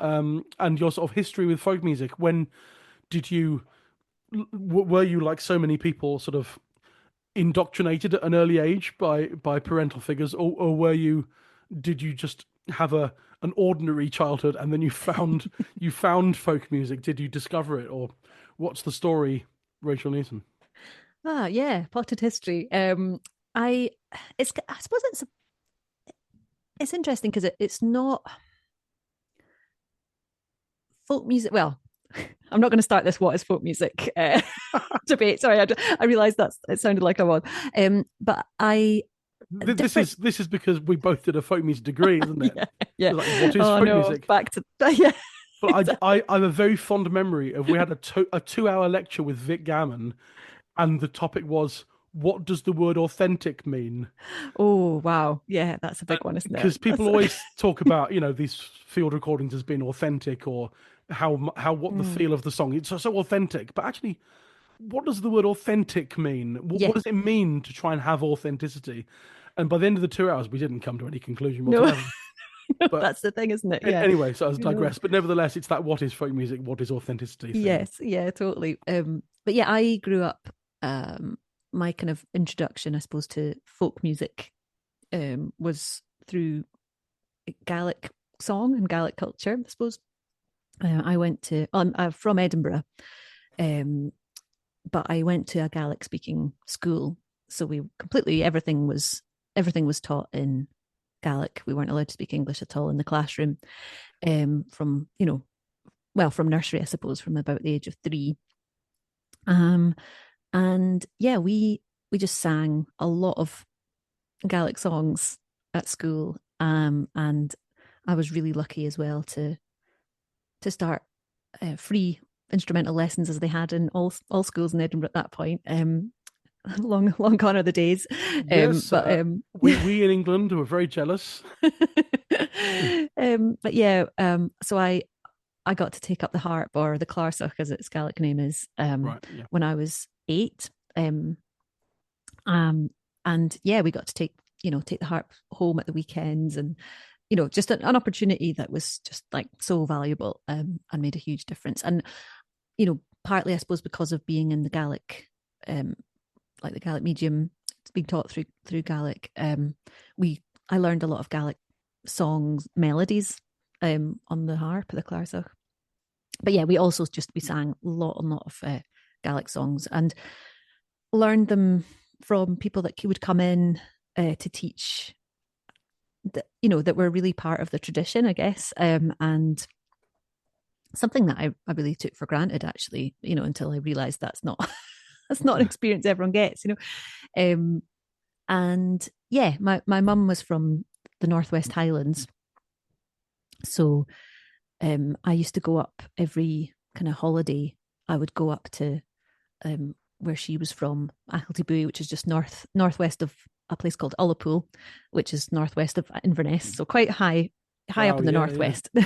and your sort of history with folk music. When did you were you, like so many people, sort of indoctrinated at an early age by parental figures, or did you just have an ordinary childhood and then you found folk music? Did you discover it, or what's the story, Rachel Newton? Yeah, potted history. I suppose it's interesting because it's not folk music. Well, I'm not going to start this "what is folk music" debate. Sorry, I realised it sounded like I was. But this is because we both did a folk music degree, isn't it? Yeah. Like, what is folk music? Back to yeah. But I have a very fond memory of, we had a 2-hour lecture with Vic Gammon, and the topic was, what does the word authentic mean? Oh, wow. Yeah, that's a big one, isn't it? Because people always talk about, these field recordings as being authentic, or what the feel of the song. It's so authentic. But actually, what does the word authentic mean? What does it mean to try and have authenticity? And by the end of the 2 hours, we didn't come to any conclusion whatsoever. But that's the thing, isn't it? Yeah. Anyway, so I digress. But nevertheless, it's that what is folk music, what is authenticity thing. Yes, yeah, totally. But yeah, I grew up, my kind of introduction, I suppose, to folk music was through Gaelic song and Gaelic culture, I suppose. I'm from Edinburgh, but I went to a Gaelic speaking school. So everything was taught in Gaelic. We weren't allowed to speak English at all in the classroom, from nursery, I suppose, from about the age of 3. And yeah, we just sang a lot of Gaelic songs at school. And I was really lucky as well to to start free instrumental lessons as they had in all schools in Edinburgh at that point. Long gone are the days. Yes, we in England were very jealous. But yeah, so I got to take up the harp, or the clarsach as its Gaelic name is, when I was 8. And yeah, we got to take the harp home at the weekends, and just an opportunity that was just like so valuable, and made a huge difference. And partly, I suppose, because of being in the Gaelic, like the Gaelic medium, being taught through Gaelic, I learned a lot of Gaelic songs, melodies, on the harp, the clarsach. But yeah, we sang a lot of Gaelic songs, and learned them from people that would come in to teach, that were really part of the tradition, I guess, and something that I really took for granted, actually, until I realized that's not that's not an experience everyone gets, and yeah, my mum was from the Northwest Highlands, so I used to go up every kind of holiday. I would go up to where she was from, Achilty, which is just northwest of a place called Ullapool, which is northwest of Inverness, so quite high up in the northwest. Yeah.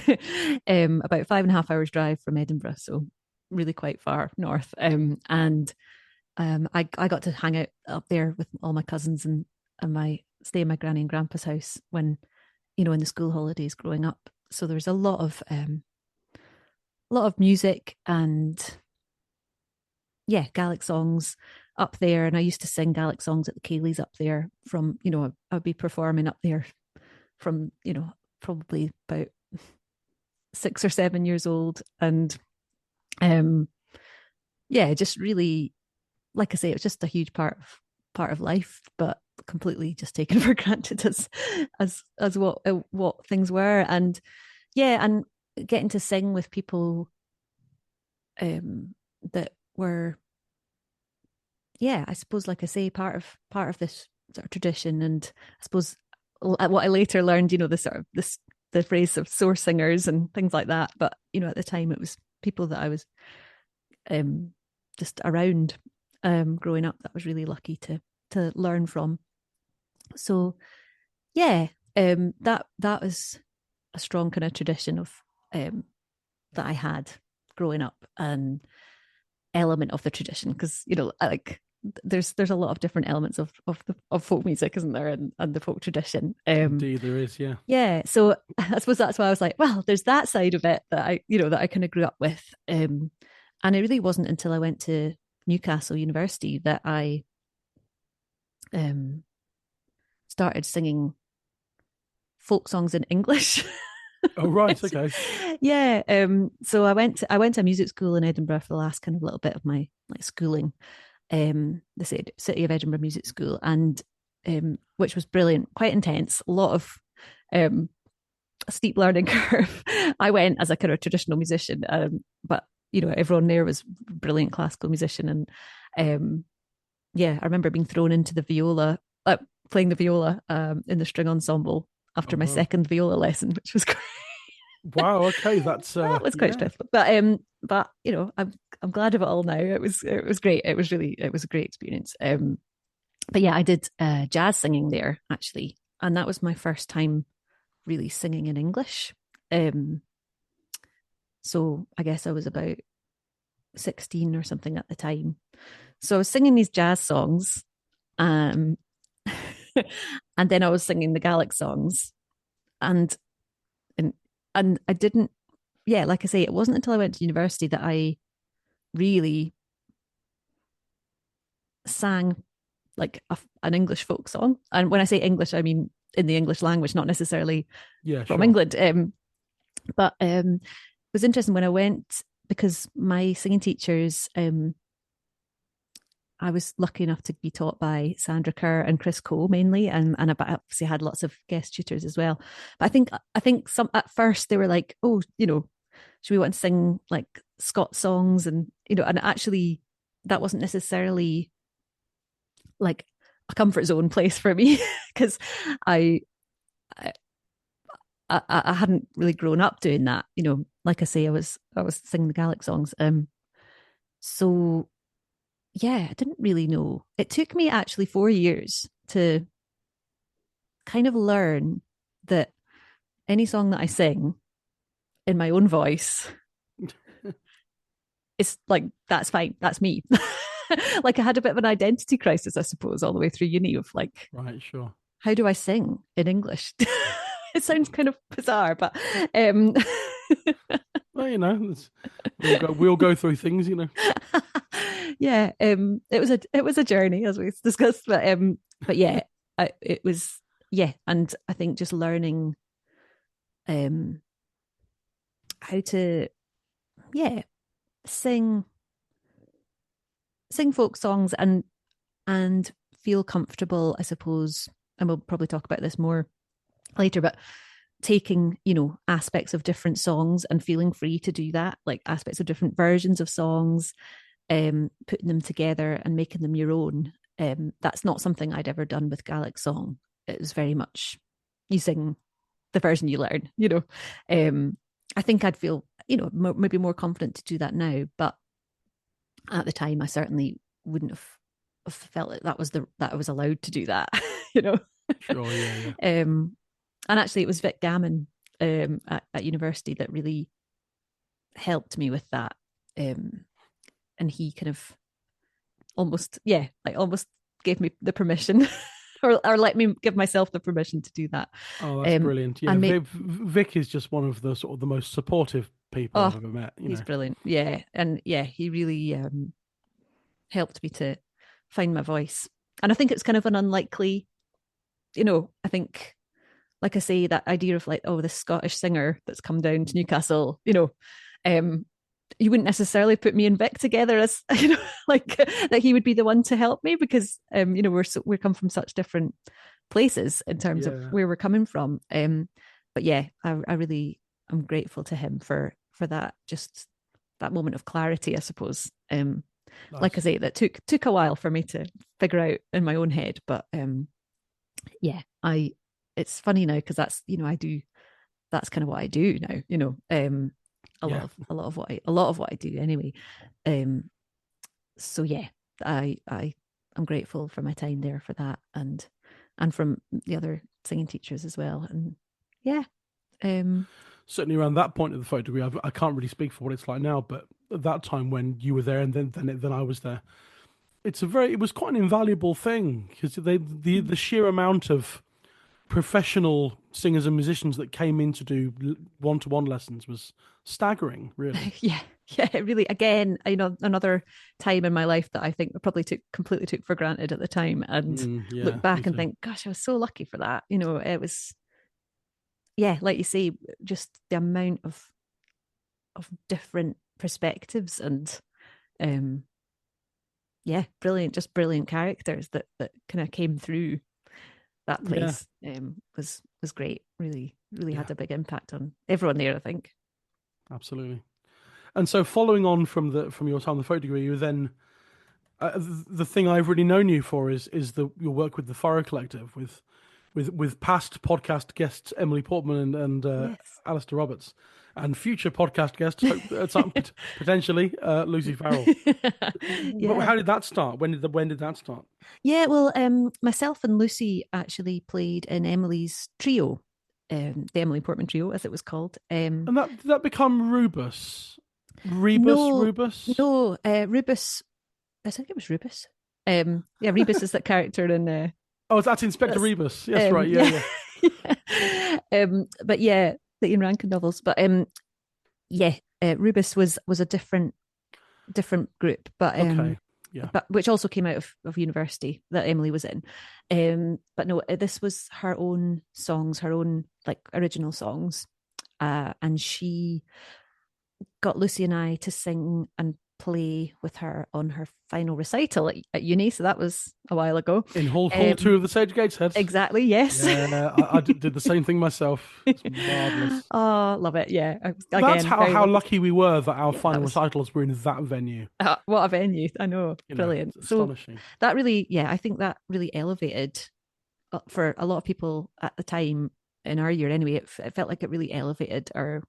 About 5.5 hours drive from Edinburgh, so really quite far north. And I got to hang out up there with all my cousins and stay in my granny and grandpa's house when, in the school holidays growing up. So there was a lot of music and Gaelic songs up there, and I used to sing Gaelic songs at the Cayleys up there from, I'd be performing up there from, probably about 6 or 7 years old. And just really, like I say, it was just a huge part of life, but completely just taken for granted as what things were. And and getting to sing with people that were, I suppose, like I say, part of this sort of tradition. And I suppose what I later learned, the phrase of source singers and things like that. But at the time, it was people that I was just around growing up that I was really lucky to learn from. So that was a strong kind of tradition of that I had growing up, an element of the tradition, because like there's a lot of different elements of folk music, isn't there, and the folk tradition. Indeed there is. So I suppose that's why I was like, well, there's that side of it that I kind of grew up with, and it really wasn't until I went to Newcastle University that I started singing folk songs in English. Oh, right. Okay. So I went to music school in Edinburgh for the last kind of little bit of my schooling, the City of Edinburgh Music School, and which was brilliant, quite intense, a lot of a steep learning curve. I went as a kind of traditional musician, but everyone there was brilliant classical musician, and I remember being thrown into the viola, playing the viola in the string ensemble after my second viola lesson, which was great. Wow. Okay, that was quite stressful, but I'm glad of it all now. It was great. It was a great experience. But I did jazz singing there, actually, and that was my first time really singing in English. So I guess I was about 16 or something at the time. So I was singing these jazz songs, and then I was singing the Gaelic songs, and I didn't, like I say, it wasn't until I went to university that I really sang like an English folk song. And when I say English, I mean in the English language, not necessarily from England. But it was interesting when I went, because my singing teachers, I was lucky enough to be taught by Sandra Kerr and Chris Cole mainly, and I obviously had lots of guest tutors as well. But I think some at first they were like, oh, should we want to sing like Scots songs, and and actually that wasn't necessarily like a comfort zone place for me, because I hadn't really grown up doing that, like I say, I was singing the Gaelic songs. So yeah, I didn't really know. It took me actually 4 years to kind of learn that any song that I sing in my own voice, it's like, that's fine, that's me. Like I had a bit of an identity crisis, I suppose, all the way through uni of like, Right, sure. how do I sing in English? It sounds kind of bizarre, but Well, you know, we'll go through things, you know. yeah, it was a journey, as we discussed, but yeah, it was, yeah, and I think just learning how to, yeah, sing folk songs and feel comfortable, I suppose, and we'll probably talk about this more later, but taking, you know, aspects of different songs and feeling free to do that, like aspects of different versions of songs, putting them together and making them your own. That's not something I'd ever done with Gaelic song. It was very much you sing the version you learn, you know. I think I'd feel, you know, maybe more confident to do that now, but at the time I certainly wouldn't have felt like that I was allowed to do that, you know. Sure, yeah. And actually it was Vic Gammon at university that really helped me with that. And he kind of almost gave me the permission or let me give myself the permission to do that. Oh, that's brilliant. Yeah, Vic is just one of the sort of the most supportive people I've ever met. He's brilliant. Yeah. And yeah, he really helped me to find my voice. And I think it's kind of an unlikely, you know, I think, like I say, that idea of like, oh, this Scottish singer that's come down to Newcastle, you know, you wouldn't necessarily put me and Vic together as, you know, like that he would be the one to help me because, you know, we're come from such different places in terms of where we're coming from. But yeah, I really am grateful to him for that, just that moment of clarity, I suppose. Nice. Like I say, that took a while for me to figure out in my own head, but yeah, it's funny now because that's, you know, that's kind of what I do now, you know. A lot of what I do anyway. So yeah, I'm grateful for my time there for that, and from the other singing teachers as well. And yeah, certainly around that point of the folk degree, I can't really speak for what it's like now, but at that time when you were there and then I was there, it was quite an invaluable thing because the sheer amount of professional singers and musicians that came in to do one-to-one lessons was staggering, really. Yeah, really. Again, you know, another time in my life that I think I probably completely took for granted at the time, and look back and think, gosh, I was so lucky for that. You know, it was, yeah, like you say, just the amount of different perspectives and yeah, brilliant characters that kind of came through that place. Was great. Really had a big impact on everyone there, I think. Absolutely. And so, following on from your time on the folk degree, you then the thing I've really known you for is your work with the Furrow Collective with past podcast guests Emily Portman and yes. Alistair Roberts, and future podcast guests potentially Lucy Farrell. Yeah. But how did that start? When did that start? Yeah, well, myself and Lucy actually played in Emily's trio, the Emily Portman trio, as it was called. And did that become Rubus? Rebus? No, Rubus. I think it was Rubus. Yeah, Rebus is that character in. Oh, that's Inspector Rebus. Yes, right. Yeah. But yeah, the Ian Rankin novels. But Rubus was a different group, but okay. Yeah. But which also came out of university that Emily was in. But no, this was her own songs, her own like original songs, and she got Lucy and I to sing and play with her on her final recital at uni. So that was a while ago. In Hall 2 of the Sage Gateshead. Exactly, yes. Yeah, I did the same thing myself. It's marvellous. Oh, love it, yeah. Again, that's how lucky we were that our final recitals were in that venue. What a venue, I know. Brilliant. It's astonishing. So that really, I think that really elevated, for a lot of people at the time, in our year anyway, it felt like it really elevated our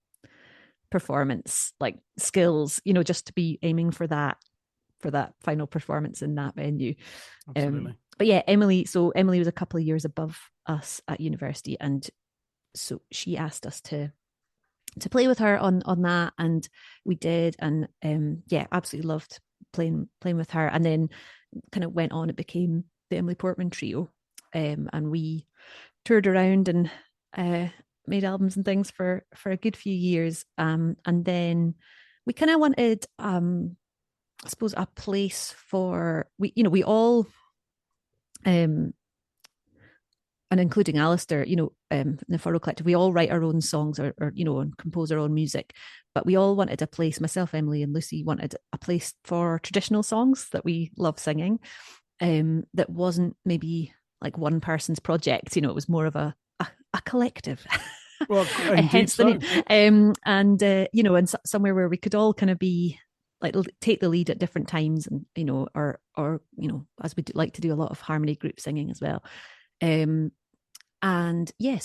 performance like skills, just to be aiming for that final performance in that venue. Absolutely. But yeah, Emily was a couple of years above us at university, and so she asked us to play with her on that, and we did, and absolutely loved playing with her. And then kind of went on, it became the Emily Portman Trio, and we toured around and made albums and things for a good few years, and then we kind of wanted I suppose a place for we all and including Alistair, in the Furrow Collective, we all write our own songs or and compose our own music. But we all wanted a place, myself, Emily, and Lucy wanted a place for traditional songs that we love singing, that wasn't maybe like one person's project. It was more of a collective. Well, hence the name. And somewhere where we could all kind of be like take the lead at different times, and or as we like to do a lot of harmony group singing as well. So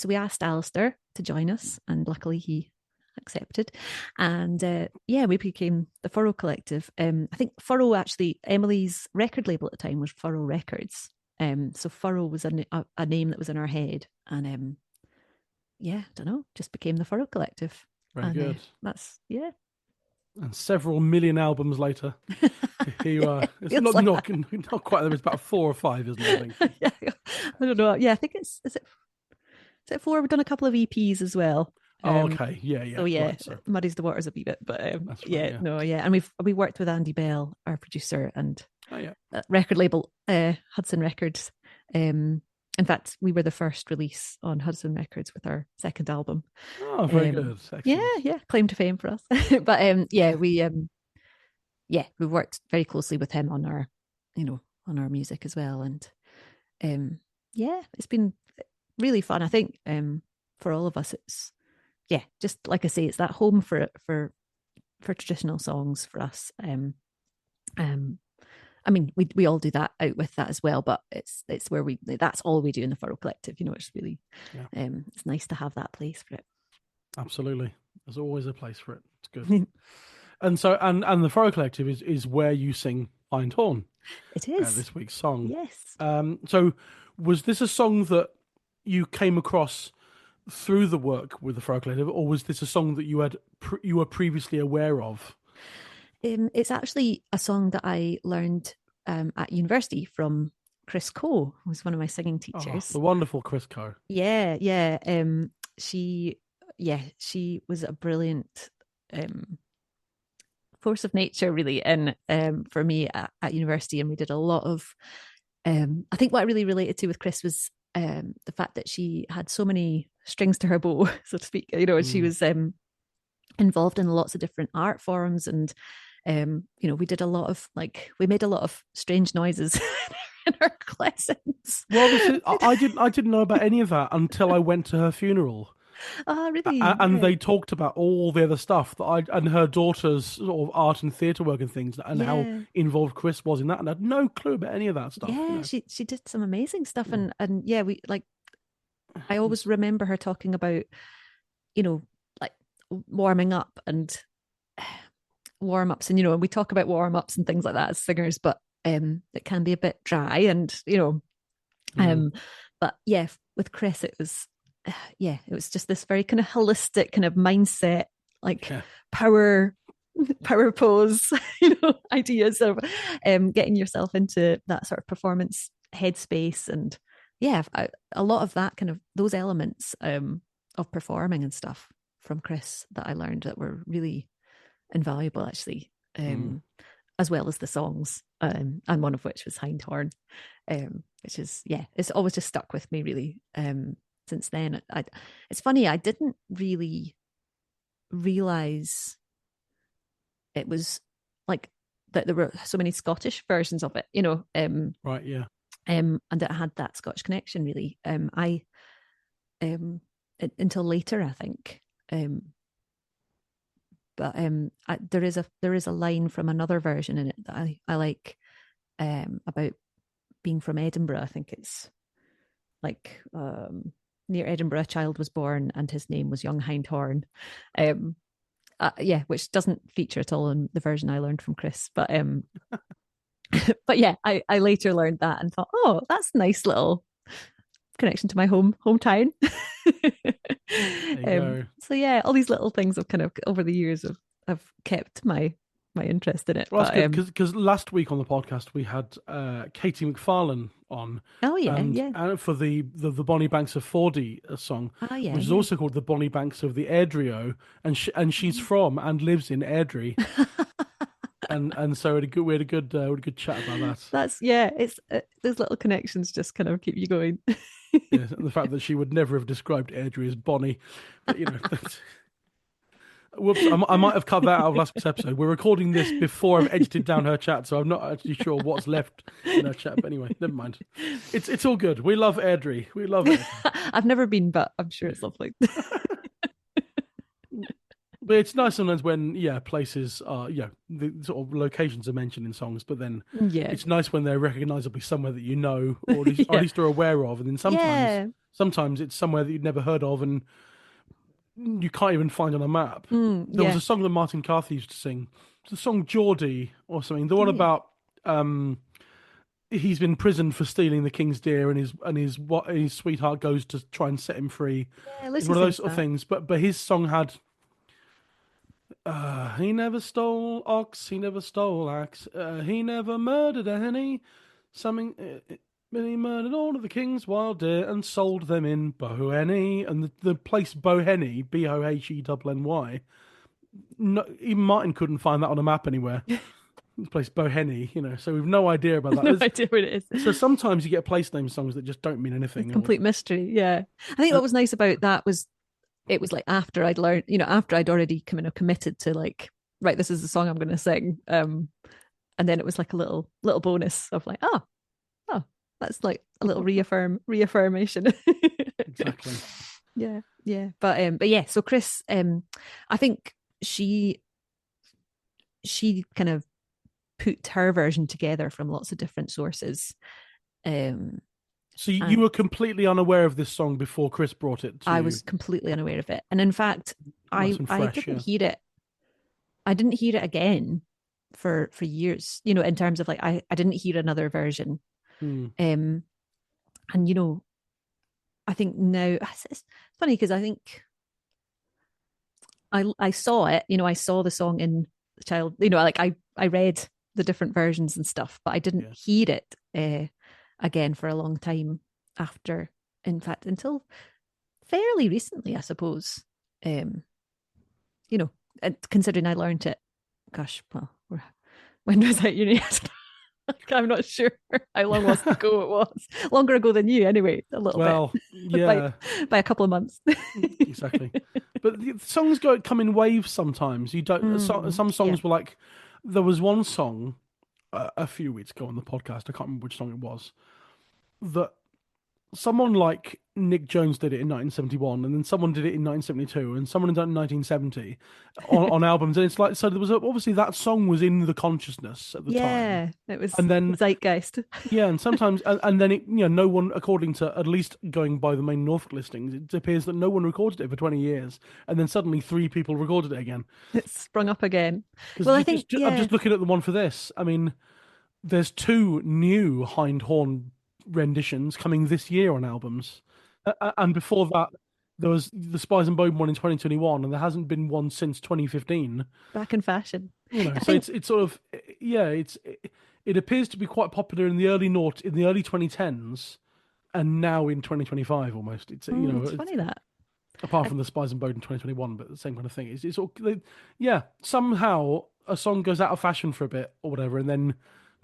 we asked Alistair to join us, and luckily he accepted. And we became the Furrow Collective. I think Furrow, actually, Emily's record label at the time was Furrow Records. So Furrow was a name that was in our head, and I don't know, just became the Furrow Collective. Very good. That's And several million albums later, here you are. It's not quite. There's about 4 or 5, isn't it? I think. Yeah, I don't know. Yeah, I think is it 4? We've done a couple of EPs as well. Okay. Yeah. So yeah, right, so. Muddies the waters a wee bit, but That's right, and we worked with Andy Bell, our producer, and record label Hudson Records. In fact, we were the first release on Hudson Records with our second album. Oh, very good. Excellent. Yeah, claim to fame for us. But we worked very closely with him on our, on our music as well, and it's been really fun. I think for all of us, it's just like I say, it's that home for traditional songs for us. I mean, we all do that out with that as well, but it's where that's all we do in the Furrow Collective. It's really it's nice to have that place for it. Absolutely, there's always a place for it. It's good. And so, and the Furrow Collective is where you sing Hind Horn. It is this week's song. Yes. So, was this a song that you came across through the work with the Furrow Collective, or was this a song that you were previously aware of? It's actually a song that I learned at university from Chris Coe, who was one of my singing teachers. The wonderful Chris Coe. Yeah. She was a brilliant force of nature, really, and for me at university. And we did a lot of. I think what I really related to with Chris was the fact that she had so many strings to her bow, so to speak. She was involved in lots of different art forms, and we did a lot of we made a lot of strange noises in our lessons. Well, I didn't know about any of that until I went to her funeral. Oh, really? And they talked about all the other stuff and her daughter's sort of art and theatre work and things, and how involved Chris was in that, and I had no clue about any of that stuff. Yeah, she did some amazing stuff, and we I always remember her talking about, warming up and warm-ups, and and we talk about warm-ups and things like that as singers, but it can be a bit dry, and but yeah, with Chris it was just this very kind of holistic kind of mindset, power pose ideas of getting yourself into that sort of performance headspace, and a lot of that kind of those elements of performing and stuff from Chris that I learned that were really invaluable, actually, as well as the songs, and one of which was Hind Horn, which is it's always just stuck with me, really. Since then, it's funny, I didn't really realize it was that there were so many Scottish versions of it, right, yeah, and it had that Scottish connection, really. Until later, I think. But there is a line from another version in it that I like, about being from Edinburgh. I think it's near Edinburgh a child was born and his name was young Hind Horn, Yeah, which doesn't feature at all in the version I learned from Chris. But but yeah, I later learned that and thought, oh, that's a nice little connection to my hometown. There you go. So yeah, all these little things have kind of over the years have kept my interest in it. Well, that's good because last week on the podcast we had Katie McFarlane on. Oh yeah, and for the Bonnie Banks of Fordy song, which is also called the Bonnie Banks of the Airdrie, and she's from and lives in Airdrie. And so we had a good chat about that. That's it's those little connections just kind of keep you going. Yes, and the fact that she would never have described Airdrie as Bonnie, but whoops, I might have cut that out of last week's episode. We're recording this before I've edited down her chat, so I'm not actually sure what's left in her chat. But anyway, never mind. It's all good. We love Airdrie. We love it. I've never been, but I'm sure it's lovely. But it's nice sometimes when places are the sort of locations are mentioned in songs, but then it's nice when they're recognisably somewhere that you know, or at least are aware of, and then sometimes it's somewhere that you'd never heard of and you can't even find on a map. There was a song that Martin Carthy used to sing. It's the song Geordie or something. The one about he's been imprisoned for stealing the king's deer, and his sweetheart goes to try and set him free. Yeah, it's one of those sort of things. But his song had. He never stole ox, he never stole axe, he never murdered any. Something, he murdered all of the king's wild deer and sold them in Bohenny. And the place Bohenny, Bohenny, even Martin couldn't find that on a map anywhere. The place Bohenny, so we've no idea about that. No idea what it is. So sometimes you get place name songs that just don't mean anything. It's complete mystery, yeah. I think what was nice about that was it was like after I'd learned, after I'd already committed to like, right, this is the song I'm going to sing. And then it was like a little bonus of like, oh, that's like a little reaffirmation. Exactly. Yeah. But yeah, so Chris, I think she kind of put her version together from lots of different sources. So you were completely unaware of this song before Chris brought it to you? I was completely unaware of it. And in fact, I didn't hear it. I didn't hear it again for years, in terms of like, I didn't hear another version. And, I think now, it's funny because I think I saw it, I saw the song in the child, like I read the different versions and stuff, but I didn't hear it again for a long time after, in fact, until fairly recently, I suppose. Considering I learned it, when was I at uni? I'm not sure how long ago it was. Longer ago than you, anyway. A little bit. Yeah, by a couple of months. Exactly. But the songs come in waves sometimes. You don't. Some songs were like. There was one song a few weeks ago on the podcast. I can't remember which song it was. That someone like Nick Jones did it in 1971, and then someone did it in 1972, and someone did it in 1970 on albums. And it's like, so there was obviously that song was in the consciousness at the time. Yeah, it was. And then zeitgeist. Yeah, and sometimes, and then it, no one, according to at least going by the main Norfolk listings, it appears that no one recorded it for 20 years, and then suddenly 3 people recorded it again. It's sprung up again. Well, I think I'm just looking at the one for this. I mean, there's 2 new Hind horn renditions coming this year on albums, and before that there was the Spies and Bowden one in 2021, and there hasn't been one since 2015. Back in fashion, so it's sort of it appears to be quite popular in the early 2010s, and now in 2025 almost. It's it's funny that apart from the Spies and Bowden 2021, but the same kind of thing. It's all somehow a song goes out of fashion for a bit or whatever, and then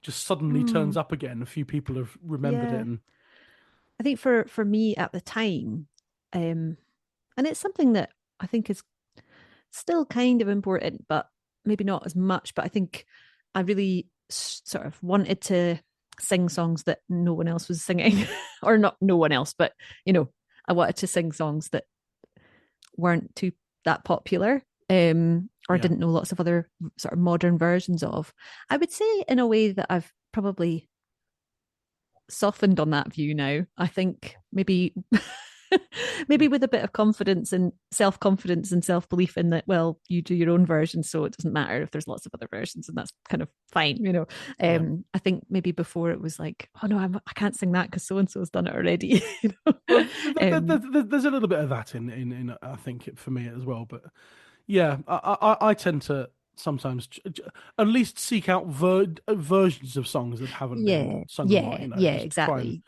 just suddenly turns up again. A few people have remembered it. And I think for me at the time, and it's something that I think is still kind of important, but maybe not as much. But I think I really sort of wanted to sing songs that no one else was singing, or not no one else, but I wanted to sing songs that weren't too that popular. Or didn't know lots of other sort of modern versions of. I would say in a way that I've probably softened on that view now. I think maybe maybe with a bit of confidence and self-confidence and self-belief in that, well, you do your own version, so it doesn't matter if there's lots of other versions, and that's kind of fine, you know. I think maybe before it was like, oh no, I can't sing that because so and so has done it already. You know? Well, there's a little bit of that in I think for me as well, but yeah, I tend to sometimes at least seek out versions of songs that haven't been sung a lot. You know, exactly.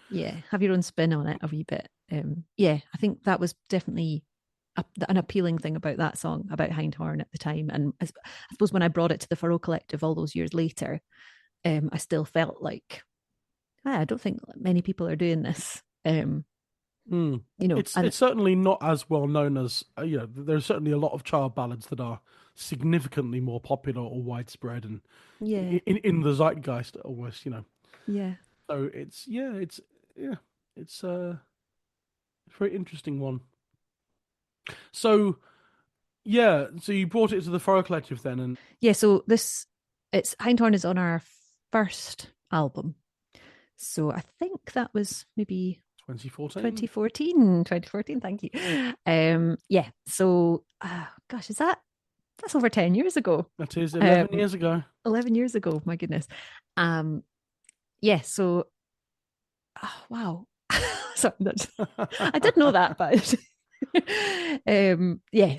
Have your own spin on it a wee bit. I think that was definitely an appealing thing about that song, about Hindhorn at the time. And I suppose when I brought it to the Furrow Collective all those years later, I still felt like, I don't think many people are doing this. You know, it's certainly not as well known as there's certainly a lot of child ballads that are significantly more popular or widespread and in the zeitgeist almost, you know. So it's a very interesting one. So so you brought it to the Furrow Collective then, and so it's Hindhorn is on our first album, so I think that was maybe 2014, thank you. So gosh, that's over 10 years ago. That is 11 years ago. 11 years ago, my goodness. So wow. Sorry, I did know that, but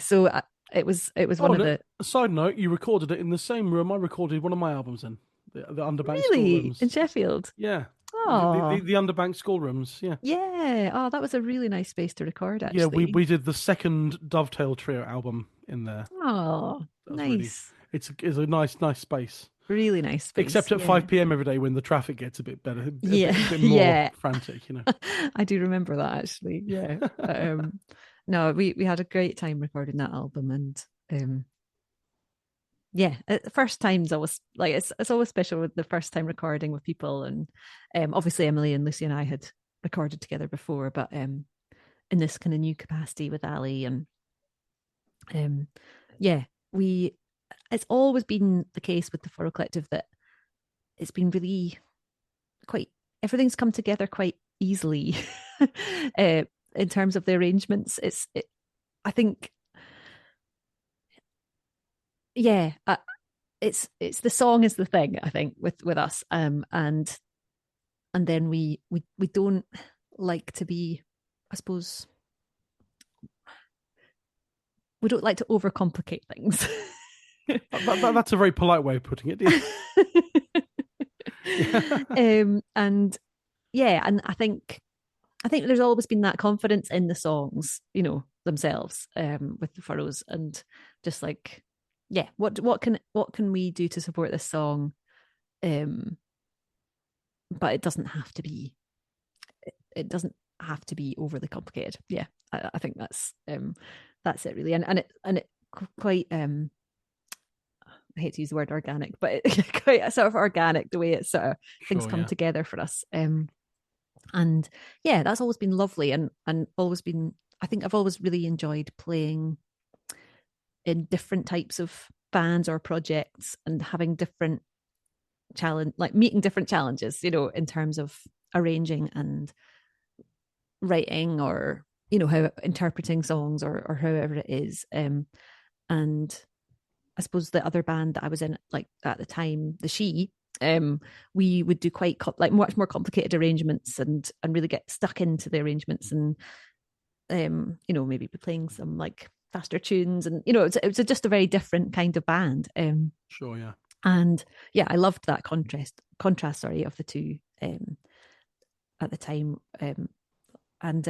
so it was one of the. A side note, you recorded it in the same room I recorded one of my albums in, the Underbank really? Schoolrooms In Sheffield. Yeah. Oh, the Underbank Schoolrooms. Yeah. Oh, that was a really nice space to record, actually. Yeah, we did the second Dovetail Trio album in there. Oh, nice. It's a nice space. Really nice space. Except at 5 p.m. every day when the traffic gets a bit better, a bit more frantic, you know. I do remember that, actually. Yeah. But, no, we had a great time recording that album, and first times always like it's always special with the first time recording with people, and obviously Emily and Lucy and I had recorded together before, but in this kind of new capacity with Ali, and it's always been the case with the Furrow Collective that it's been really everything's come together quite easily in terms of the arrangements. I think it's the song is the thing, I think, with us, and then we don't like to be, I suppose, we don't like to overcomplicate things. That's a very polite way of putting it. And I think there's always been that confidence in the songs, you know, themselves, with the Furrows, and just like, what can we do to support this song? But it doesn't have to be overly complicated. I think that's it really, and it quite I hate to use the word organic, but it's quite sort of organic the way it's sort of things come together for us. And that's always been lovely, and always been, I think I've always really enjoyed playing in different types of bands or projects and having different meeting different challenges, you know, in terms of arranging and writing, or, you know, how interpreting songs or however it is. And I suppose the other band that I was in, like at the time, the She, we would do quite much more complicated arrangements and really get stuck into the arrangements, and you know, maybe be playing some like faster tunes, and you know, it was just a very different kind of band. And I loved that contrast of the two at the time. And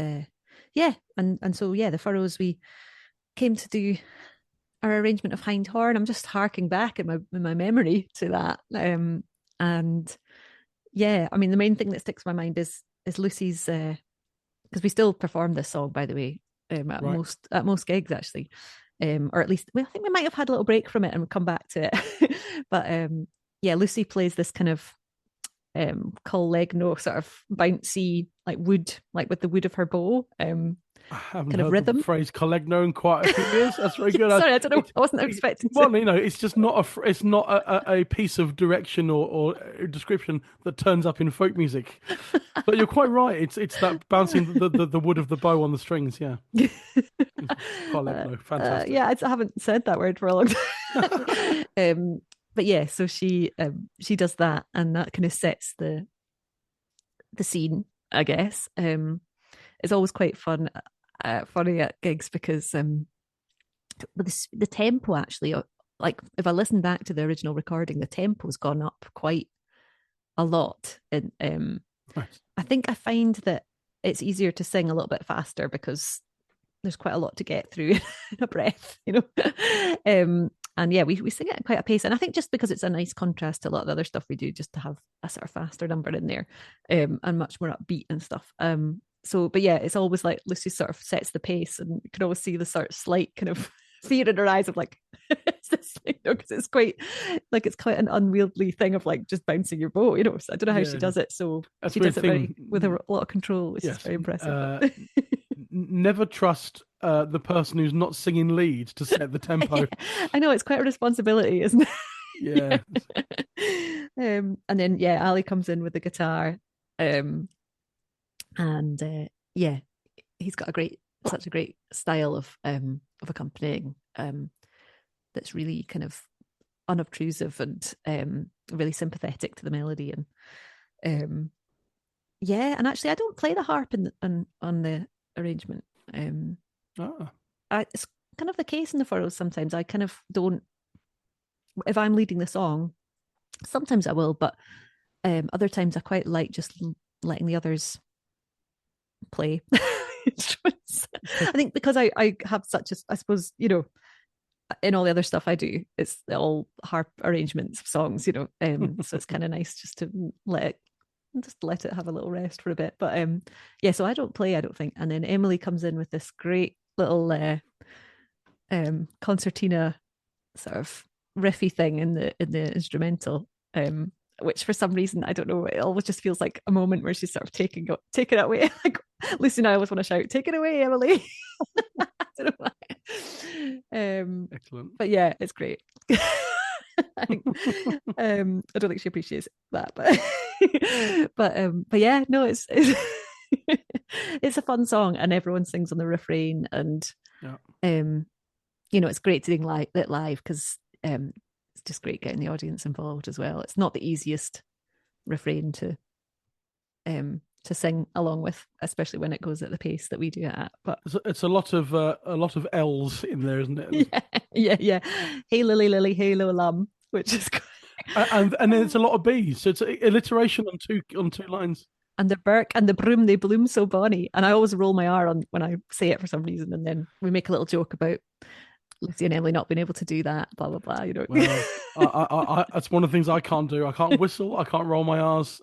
so the Furrows, we came to do our arrangement of Hindhorn. I'm just harking back in my memory to that. And I mean, the main thing that sticks in my mind is Lucy's, because we still perform this song, by the way, at most gigs, actually, or at least, I think we might have had a little break from it and we'll come back to it. But Lucy plays this kind of Collegno sort of bouncy, like wood, like with the wood of her bow, I haven't kind of heard rhythm. the phrase "collegno" in quite a few years. That's very good. Sorry, I don't know. I wasn't expecting to. Well, it's just not it's not a piece of direction or a description that turns up in folk music. But you're quite right. It's that bouncing the wood of the bow on the strings. Yeah, collegno, fantastic. Yeah, I haven't said that word for a long time. But yeah, so she does that, and that kind of sets the scene, I guess. It's always quite funny at gigs because the tempo actually, like if I listen back to the original recording, the tempo's gone up quite a lot, and Nice. I think I find that it's easier to sing a little bit faster because there's quite a lot to get through in a breath, and yeah, we sing it at quite a pace, and I think just because it's a nice contrast to a lot of the other stuff we do, just to have a sort of faster number in there, and much more upbeat and stuff. So, but yeah, it's always like Lucy sort of sets the pace, and you can always see the sort of slight kind of fear in her eyes of like, because it's quite an unwieldy thing of like just bouncing your bow, So I don't know how she does it. So That's she does it with a lot of control, which is very impressive. Never trust the person who's not singing lead to set the tempo. I know, it's quite a responsibility, isn't it? Yeah. And then Ali comes in with the guitar, and yeah, he's got such a great style of accompanying, that's really kind of unobtrusive and really sympathetic to the melody, and yeah, and actually I don't play the harp on the arrangement. It's kind of the case in the furrows. Sometimes I kind of don't. If I'm leading the song, sometimes I will, but other times I quite like just letting the others play. I think because I have such a, I suppose, in all the other stuff I do, it's all harp arrangements of songs, so it's kind of nice just to let it have a little rest for a bit. But yeah, so I don't play, I don't think. And then Emily comes in with this great little concertina sort of riffy thing in the instrumental, which for some reason, I don't know, it always just feels like a moment where she's sort of taking it away. Like Lucy and I always want to shout, "Take it away, Emily!" I don't know why. Excellent. But yeah, it's great. I think I don't think she appreciates that, but yeah, no, it's it's a fun song, and everyone sings on the refrain, and it's great to sing live because it's just great getting the audience involved as well. It's not the easiest refrain to sing along with, especially when it goes at the pace that we do it at. But it's a lot of L's in there, isn't it? Yeah. Hey Lily, Lily, hey Lo Lum, which is great. and then it's a lot of B's, so it's alliteration on two lines. And the Burke and the broom, they bloom so bonny. And I always roll my R on when I say it for some reason, and then we make a little joke about Lucy and Emily not being able to do that, blah blah blah. Well, I that's one of the things I can't do. I can't whistle. I can't roll my R's.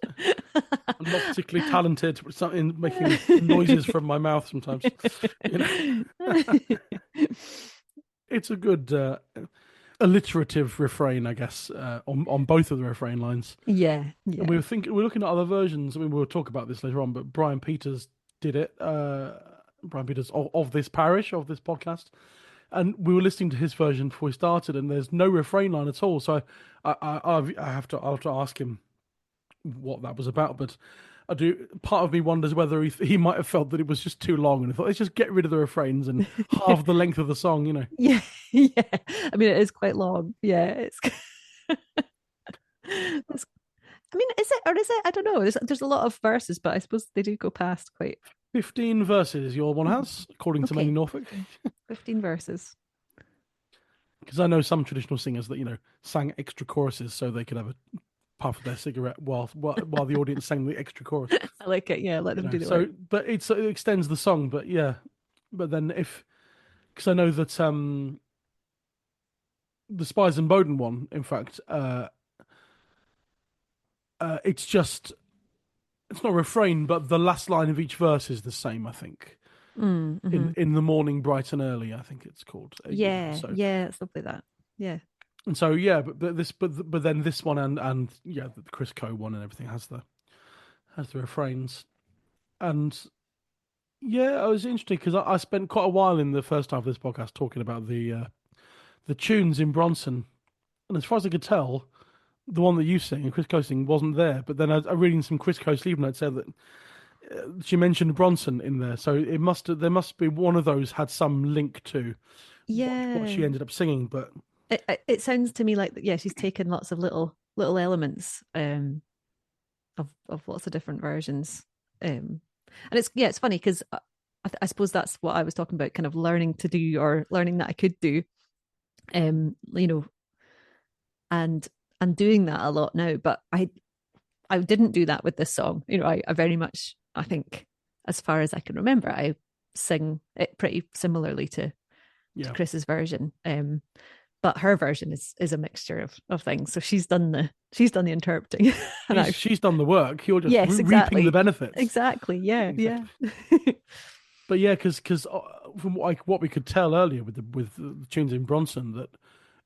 I'm not particularly talented in making noises from my mouth sometimes. It's a good alliterative refrain, I guess, on both of the refrain lines. Yeah. And we're looking at other versions. I mean, we'll talk about this later on, but Brian Peters did it. Brian Peters of this parish, of this podcast. And we were listening to his version before we started, and there's no refrain line at all. So I'll have to ask him what that was about. But I do. Part of me wonders whether he might have felt that it was just too long, and I thought, let's just get rid of the refrains and halve the length of the song. Yeah. I mean, it is quite long. Yeah, it's. I mean, is it or is it? I don't know. There's a lot of verses, but I suppose they do go past quite. 15 verses your one has, according to Manny Norfolk. 15 verses. Because I know some traditional singers that, sang extra choruses so they could have a puff of their cigarette while the audience sang the extra chorus. I like it, yeah, let them do the work. But it extends the song, but then because I know that the Spies and Bowden one, in fact, it's not a refrain, but the last line of each verse is the same, I think. Mm-hmm. In the morning, bright and early, I think it's called. Yeah, it's something like that. Yeah. And so but then this one and the Chris Coe one and everything has the refrains, and Yeah, it was interesting because I spent quite a while in the first half of this podcast talking about the tunes in Bronson, and as far as I could tell, the one that you sing and Chris Coasting wasn't there. But then I reading some Chris Coast leave notes said that she mentioned Bronson in there, so there must be one of those had some link to what she ended up singing. But it sounds to me like she's taken lots of little elements of lots of different versions, and it's funny because I suppose that's what I was talking about, kind of learning to do or learning that I could do, you know, and doing that a lot now. But I didn't do that with this song. You know, I very much, I think, as far as I can remember, I sing it pretty similarly to Chris's version. But her version is a mixture of things. So she's done the interpreting. she's done the work. You're just exactly. reaping the benefits. Exactly. Yeah. Exactly. Yeah. But yeah, because from what we could tell earlier with the tunes in Bronson, that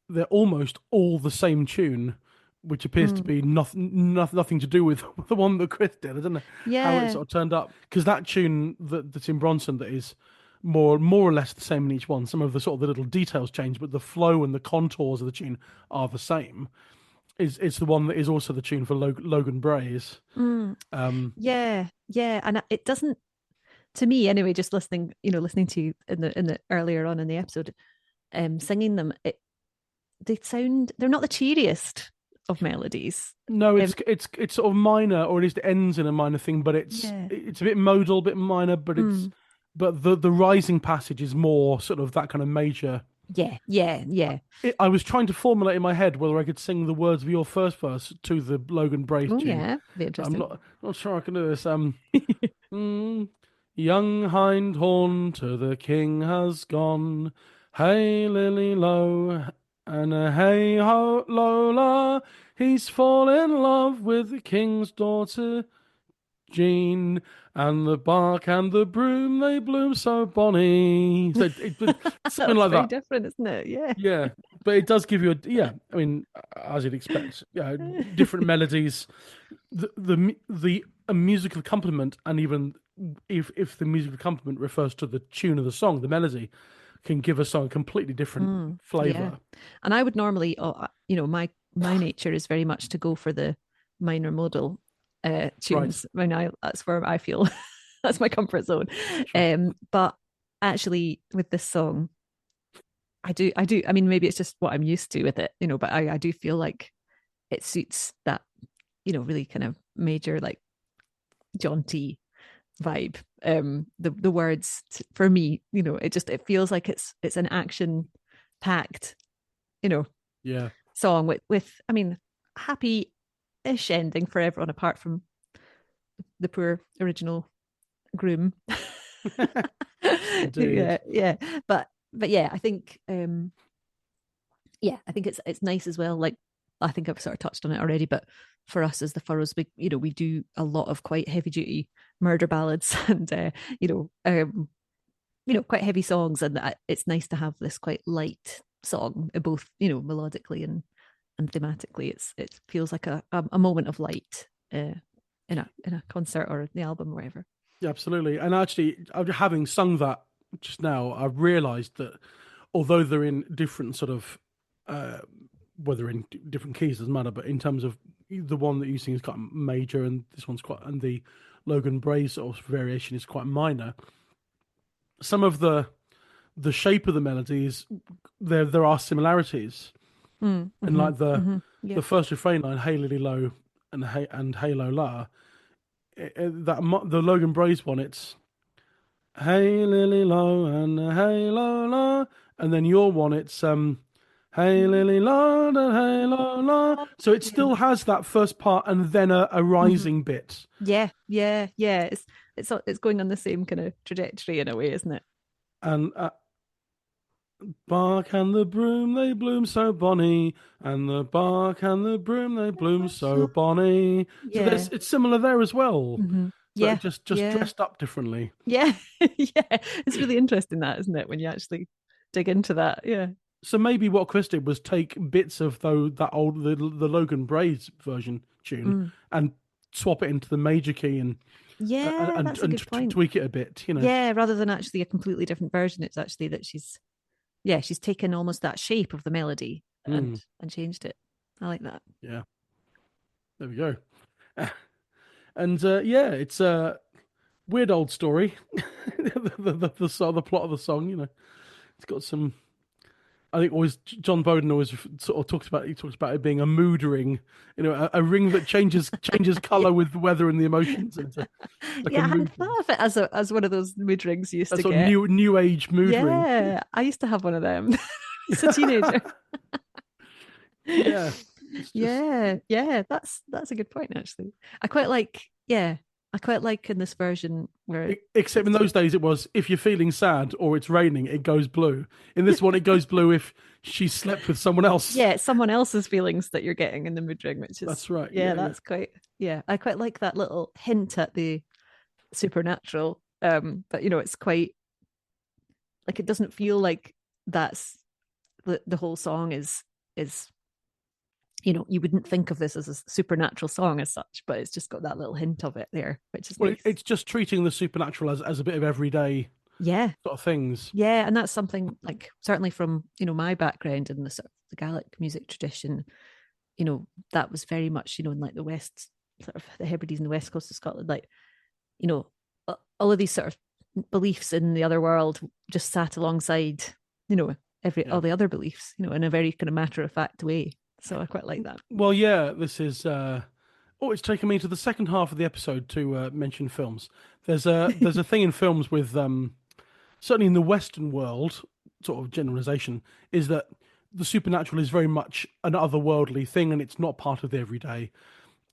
they're almost all the same tune, which appears to be nothing to do with the one that Chris did. I don't know how it sort of turned up, because that tune that's in Bronson that is more or less the same in each one. Some of the sort of the little details change, but the flow and the contours of the tune are the same. It's the one that is also the tune for Logan Bray's. Yeah, and it doesn't, to me anyway, just listening to you in the earlier on in the episode, singing them, they're not the cheeriest of melodies. No, it's sort of minor, or at least it ends in a minor thing, but it's a bit modal, bit minor, but but the rising passage is more sort of that kind of major. Yeah. I was trying to formulate in my head whether I could sing the words of your first verse to the Logan Bray tune. Yeah, be interesting. I'm not sure I can do this. Young hind horn to the king has gone. Hey, lily low, and a hey ho Lola. He's fallen in love with the king's daughter, Jean, and the bark and the broom, they bloom so bonny. So something like that. Very different, isn't it? Yeah. Yeah, but it does give you I mean, as you'd expect, different melodies, the musical accompaniment, and even if the musical accompaniment refers to the tune of the song, the melody can give a song a completely different flavor. Yeah. And I would normally, my nature is very much to go for the minor modal tunes. Right. That's where I feel that's my comfort zone. Sure. But actually, with this song, I do. I mean, maybe it's just what I'm used to with it, but I do feel like it suits that, really kind of major, like, jaunty vibe. The words for me, it feels like it's an action packed, song with I mean, happy-ish ending for everyone apart from the poor original groom. yeah. But yeah, I think I think it's nice as well. Like, I think I've sort of touched on it already, but for us as the Furrows, we do a lot of quite heavy duty murder ballads and quite heavy songs, and it's nice to have this quite light song, both melodically and thematically. It feels like a moment of light in a concert or the album or whatever. Yeah, absolutely. And actually, having sung that just now, I've realised that although they're in different sort of whether in different keys doesn't matter, but in terms of the one that you sing is quite major and this one's quite, and the Logan Bray sort of variation is quite minor. Some of the shape of the melodies, there are similarities, and like the first refrain line, "Hey Lily Low" and "Hey Lola," the Logan Bray's one, it's "Hey Lily Low" and "Hey Lola," and then your one, it's "Hey Lily Low, hey Lola." So it still has that first part and then a rising bit. Yeah. It's going on the same kind of trajectory in a way, isn't it? And bark and the broom, they bloom so bonny, and the bark and the broom, they bloom so bonny. So it's similar there as well. But just dressed up differently. Yeah. It's really interesting, that, isn't it, when you actually dig into that? Yeah. So maybe what Chris did was take bits of the Logan Bray's version tune and swap it into the major key and that's a good point. tweak it a bit, you know. Yeah, rather than actually a completely different version, it's actually that she's taken almost that shape of the melody and changed it. I like that. Yeah. There we go. And it's a weird old story. the plot of the song, you know, it's got some. I think always John Bowden always sort of talks about it being a mood ring, you know, a ring that changes color with the weather and the emotions. It's like I hadn't thought of it as one of those mood rings you used to get. New age mood ring. Yeah, I used to have one of them as a teenager. Yeah. Yeah. That's a good point, actually. I quite like in this version where except in those days it was if you're feeling sad or it's raining, it goes blue. In this one, it goes blue if she slept with someone else. Yeah, it's someone else's feelings that you're getting in the mood ring, which is that's right. That's quite. Yeah, I quite like that little hint at the supernatural. But you know, it's quite like it doesn't feel like that's the whole song is. You know, you wouldn't think of this as a supernatural song as such, but it's just got that little hint of it there, which is nice. It's just treating the supernatural as a bit of everyday sort of things. Yeah, and that's something like certainly from, you know, my background in the sort of the Gaelic music tradition, you know, that was very much, you know, in like the West, sort of the Hebrides and the West Coast of Scotland, like, you know, all of these sort of beliefs in the other world just sat alongside, you know, all the other beliefs, you know, in a very kind of matter-of-fact way. So I quite like that. Well, yeah, this is. It's taken me to the second half of the episode to mention films. There's a thing in films with certainly in the Western world, sort of generalization, is that the supernatural is very much an otherworldly thing, and it's not part of the everyday.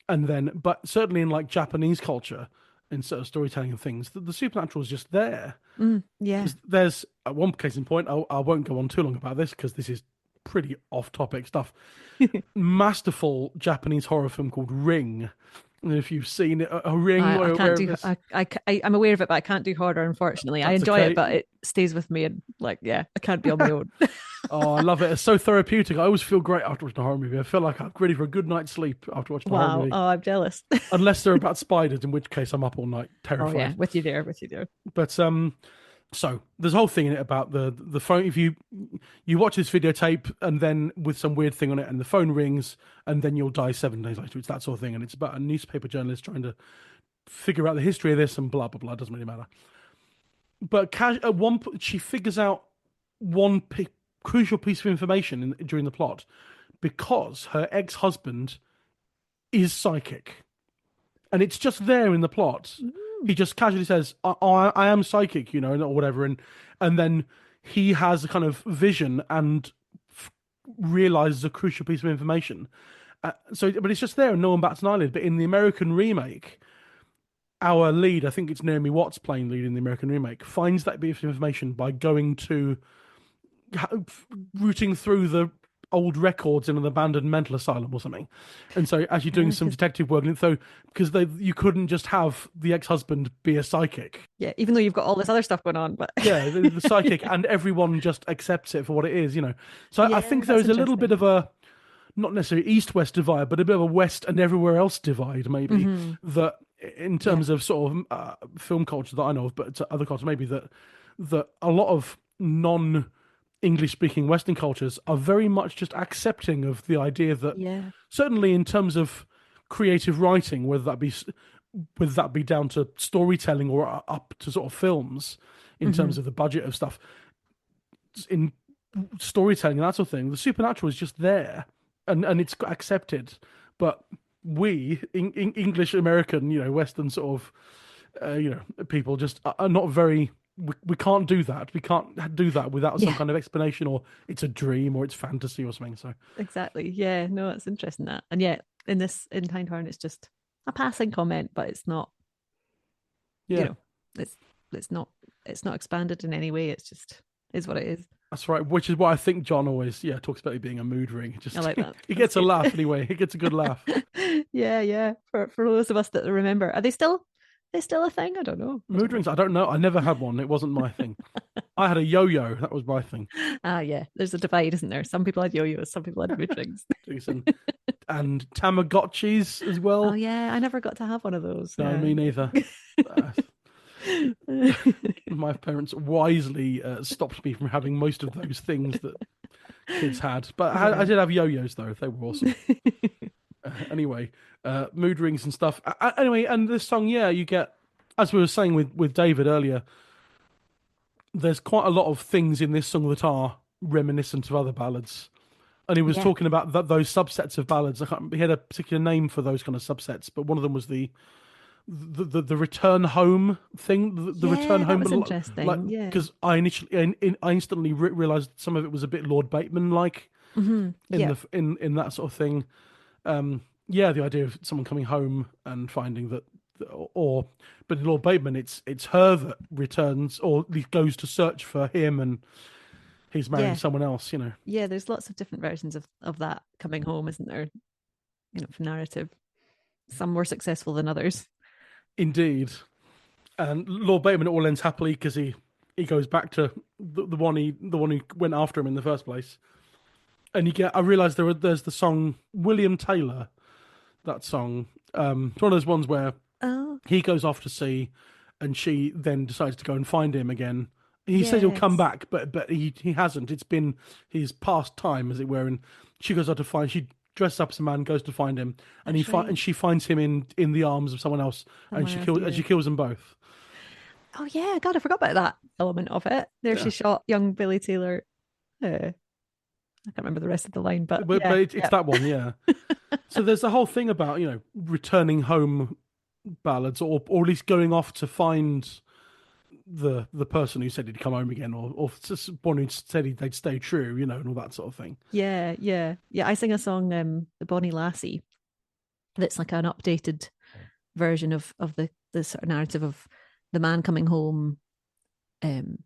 And then, but certainly in like Japanese culture, in sort of storytelling and things, the supernatural is just there. Yeah. There's one case in point. I won't go on too long about this because this is pretty off-topic stuff. Masterful Japanese horror film called Ring. And if you've seen it, a Ring. I can't do. I'm aware of it, but I can't do horror. Unfortunately, I enjoy it, but it stays with me, and like, I can't be on my own. Oh, I love it. It's so therapeutic. I always feel great after watching a horror movie. I feel like I'm ready for a good night's sleep after watching a horror movie. Oh, I'm jealous. Unless they're about spiders, in which case I'm up all night, terrified. Oh yeah, with you there. But so there's a whole thing in it about the phone. If you watch this videotape and then with some weird thing on it, and the phone rings, and then you'll die 7 days later. It's that sort of thing, and it's about a newspaper journalist trying to figure out the history of this and blah blah blah. It doesn't really matter. But at one point, she figures out one crucial piece of information during the plot, because her ex-husband is psychic, and it's just there in the plot. He just casually says, I am psychic, you know, or whatever. And then he has a kind of vision and realizes a crucial piece of information. But it's just there and no one bats an eyelid. But in the American remake, our lead, I think it's Naomi Watts playing lead in the American remake, finds that bit of information by going to, rooting through the old records in an abandoned mental asylum or something, and so actually doing some detective work. And so because you couldn't just have the ex-husband be a psychic, even though you've got all this other stuff going on, but the psychic, and everyone just accepts it for what it is, you know. So I think there is a little bit of a, not necessarily east-west divide, but a bit of a west and everywhere else divide, maybe, that in terms of sort of film culture that I know of, but to other cultures maybe, that a lot of English-speaking Western cultures are very much just accepting of the idea that, certainly in terms of creative writing, whether that be down to storytelling or up to sort of films, in terms of the budget of stuff, in storytelling and that sort of thing, the supernatural is just there, and it's accepted. But we, English American, you know, Western sort of, people just are not very. We can't do that. We can't do that without some kind of explanation, or it's a dream, or it's fantasy, or something. So exactly, no, it's interesting that, and in Hind Horn, it's just a passing comment, but it's not. You know, it's not expanded in any way. It's just is what it is. That's right. Which is why I think John always talks about it being a mood ring. Just I like that. He gets a laugh anyway. He gets a good laugh. Yeah. For those of us that remember, are they still a thing? I don't know. Mood rings? I don't know. I never had one. It wasn't my thing. I had a yo-yo. That was my thing. Yeah. There's a divide, isn't there? Some people had yo-yos, some people had mood rings. and Tamagotchis as well. Oh yeah, I never got to have one of those. No, Yeah. me neither. My parents wisely stopped me from having most of those things that kids had. But I did have yo-yos, though. They were awesome. Anyway, mood rings and stuff. Anyway, and this song, yeah, you get, as we were saying with David earlier, there's quite a lot of things in this song that are reminiscent of other ballads. And he was talking about those subsets of ballads. He had a particular name for those kind of subsets, but one of them was the return home thing. The return home. That was interesting. Because I instantly realized some of it was a bit Lord Bateman like in that sort of thing. The idea of someone coming home and finding that, but in Lord Bateman, it's her that returns or at least goes to search for him, and he's marrying someone else. You know. Yeah, there's lots of different versions of that coming home, isn't there? You know, for narrative, some more successful than others. Indeed, and Lord Bateman, it all ends happily because he goes back to the one who went after him in the first place. And I realised there's the song William Taylor, that song. It's one of those ones where he goes off to sea, and she then decides to go and find him again. He says he'll come back, but he hasn't. It's been his past time, as it were. And she goes out to find. She dresses up as a man, goes to find him, and she finds him in the arms of someone else, and she kills them both. Oh yeah, God, I forgot about that element of it. She shot young Billy Taylor. I can't remember the rest of the line, but it's that one, yeah. So there's the whole thing about, you know, returning home ballads, or at least going off to find the person who said he'd come home again, or just one who said they'd stay true, you know, and all that sort of thing. Yeah. I sing a song, The Bonnie Lassie, that's like an updated version of the sort of narrative of the man coming home, and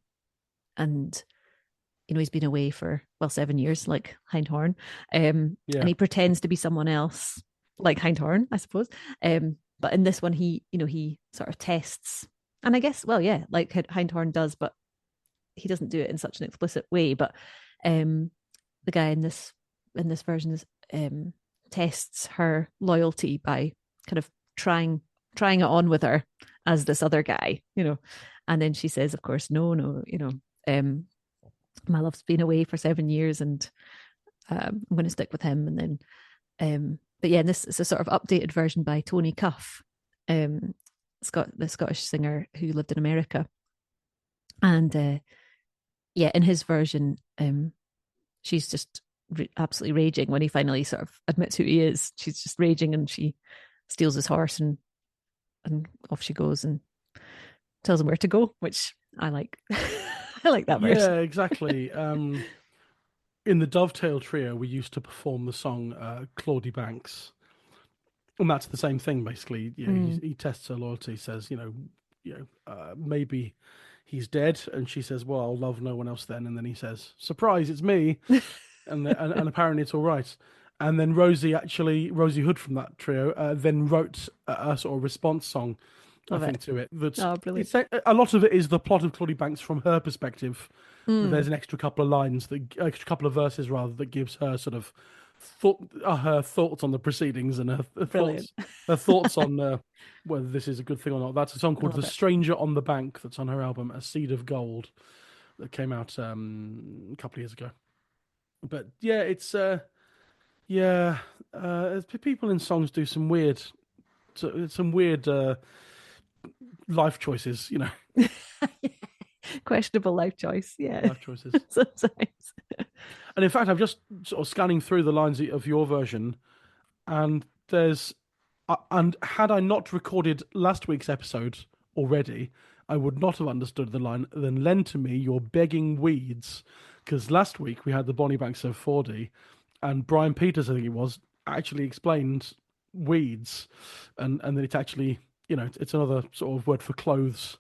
you know, he's been away for 7 years, like Hindhorn, and he pretends to be someone else, like Hindhorn, I suppose. But in this one, he sort of tests, and I guess, like Hindhorn does, but he doesn't do it in such an explicit way. But the guy in this version tests her loyalty by kind of trying it on with her as this other guy, you know, and then she says, of course, no, you know, my love's been away for 7 years, and I'm going to stick with him. And then, but yeah, this is a sort of updated version by Tony Cuff, the Scottish singer who lived in America. And in his version, she's just absolutely raging when he finally sort of admits who he is. She's just raging, and she steals his horse, and off she goes and tells him where to go, which I like. I like that version. Yeah, exactly. In the Dovetail Trio, we used to perform the song Claudie Banks, and that's the same thing basically. Yeah, he tests her loyalty, says, maybe he's dead, and she says, well, I'll love no one else then, and then he says, surprise, it's me, and apparently it's all right. And then Rosie Hood from that trio then wrote a sort of response song, to it. That's brilliant. A lot of it is the plot of Claudie Banks from her perspective. There's an extra couple of verses rather, that gives her sort of her thoughts on the proceedings, and her thoughts on whether this is a good thing or not. That's a song called "The Stranger on the Bank" that's on her album "A Seed of Gold" that came out a couple of years ago. But yeah, it's people in songs do some weird life choices, you know. Questionable life choice, life choices sometimes. And in fact, I'm just sort of scanning through the lines of your version, and had I not recorded last week's episode already, I would not have understood the line, then lend to me your begging weeds, because last week we had the Bonnie Banks of 4D, and Brian Peters, I think it was, actually explained weeds, and then it's actually, you know, it's another sort of word for clothes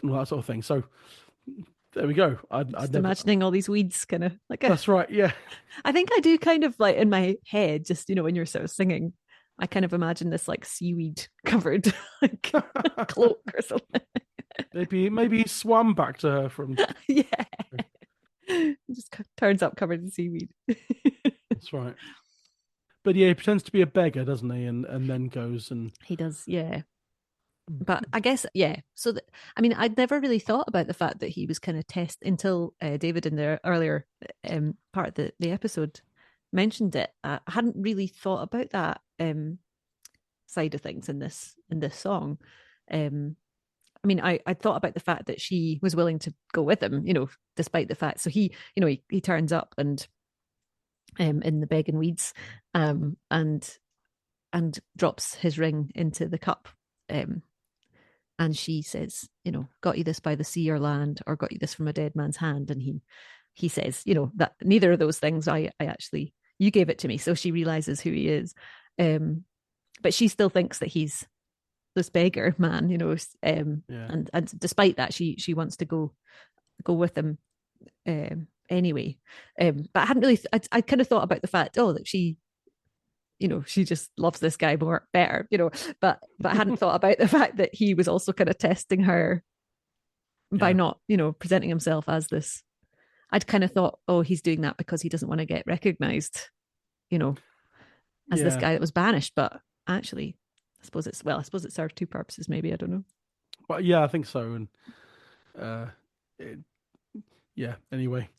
and all that sort of thing. So there we go. I'd imagining all these weeds kind of like that's right, yeah. I think I do kind of like in my head, just, you know, when you're sort of singing, I kind of imagine this like seaweed covered like cloak or something. Maybe he swam back to her from It just turns up covered in seaweed. That's right. But yeah, he pretends to be a beggar, doesn't he? And then goes and He does, yeah. But I guess, yeah. So, I mean, I'd never really thought about the fact that he was kind of until David in the earlier part of the episode mentioned it. I hadn't really thought about that side of things in this song. I mean, I thought about the fact that she was willing to go with him, despite the fact. So he turns up and in the begging weeds, and drops his ring into the cup. And she says, got you this by the sea or land, or got you this from a dead man's hand. And he says, that neither of those things I actually, you gave it to me. So she realizes who he is. But she still thinks that he's this beggar man, and despite that, she wants to go with him anyway. But I hadn't really, I kind of thought about the fact, that she just loves this guy better, but I hadn't thought about the fact that he was also kind of testing her by not, presenting himself as this. I'd kind of thought, he's doing that because he doesn't want to get recognized, as this guy that was banished. But actually, I suppose it served two purposes, maybe, I don't know. But yeah, I think so. And anyway.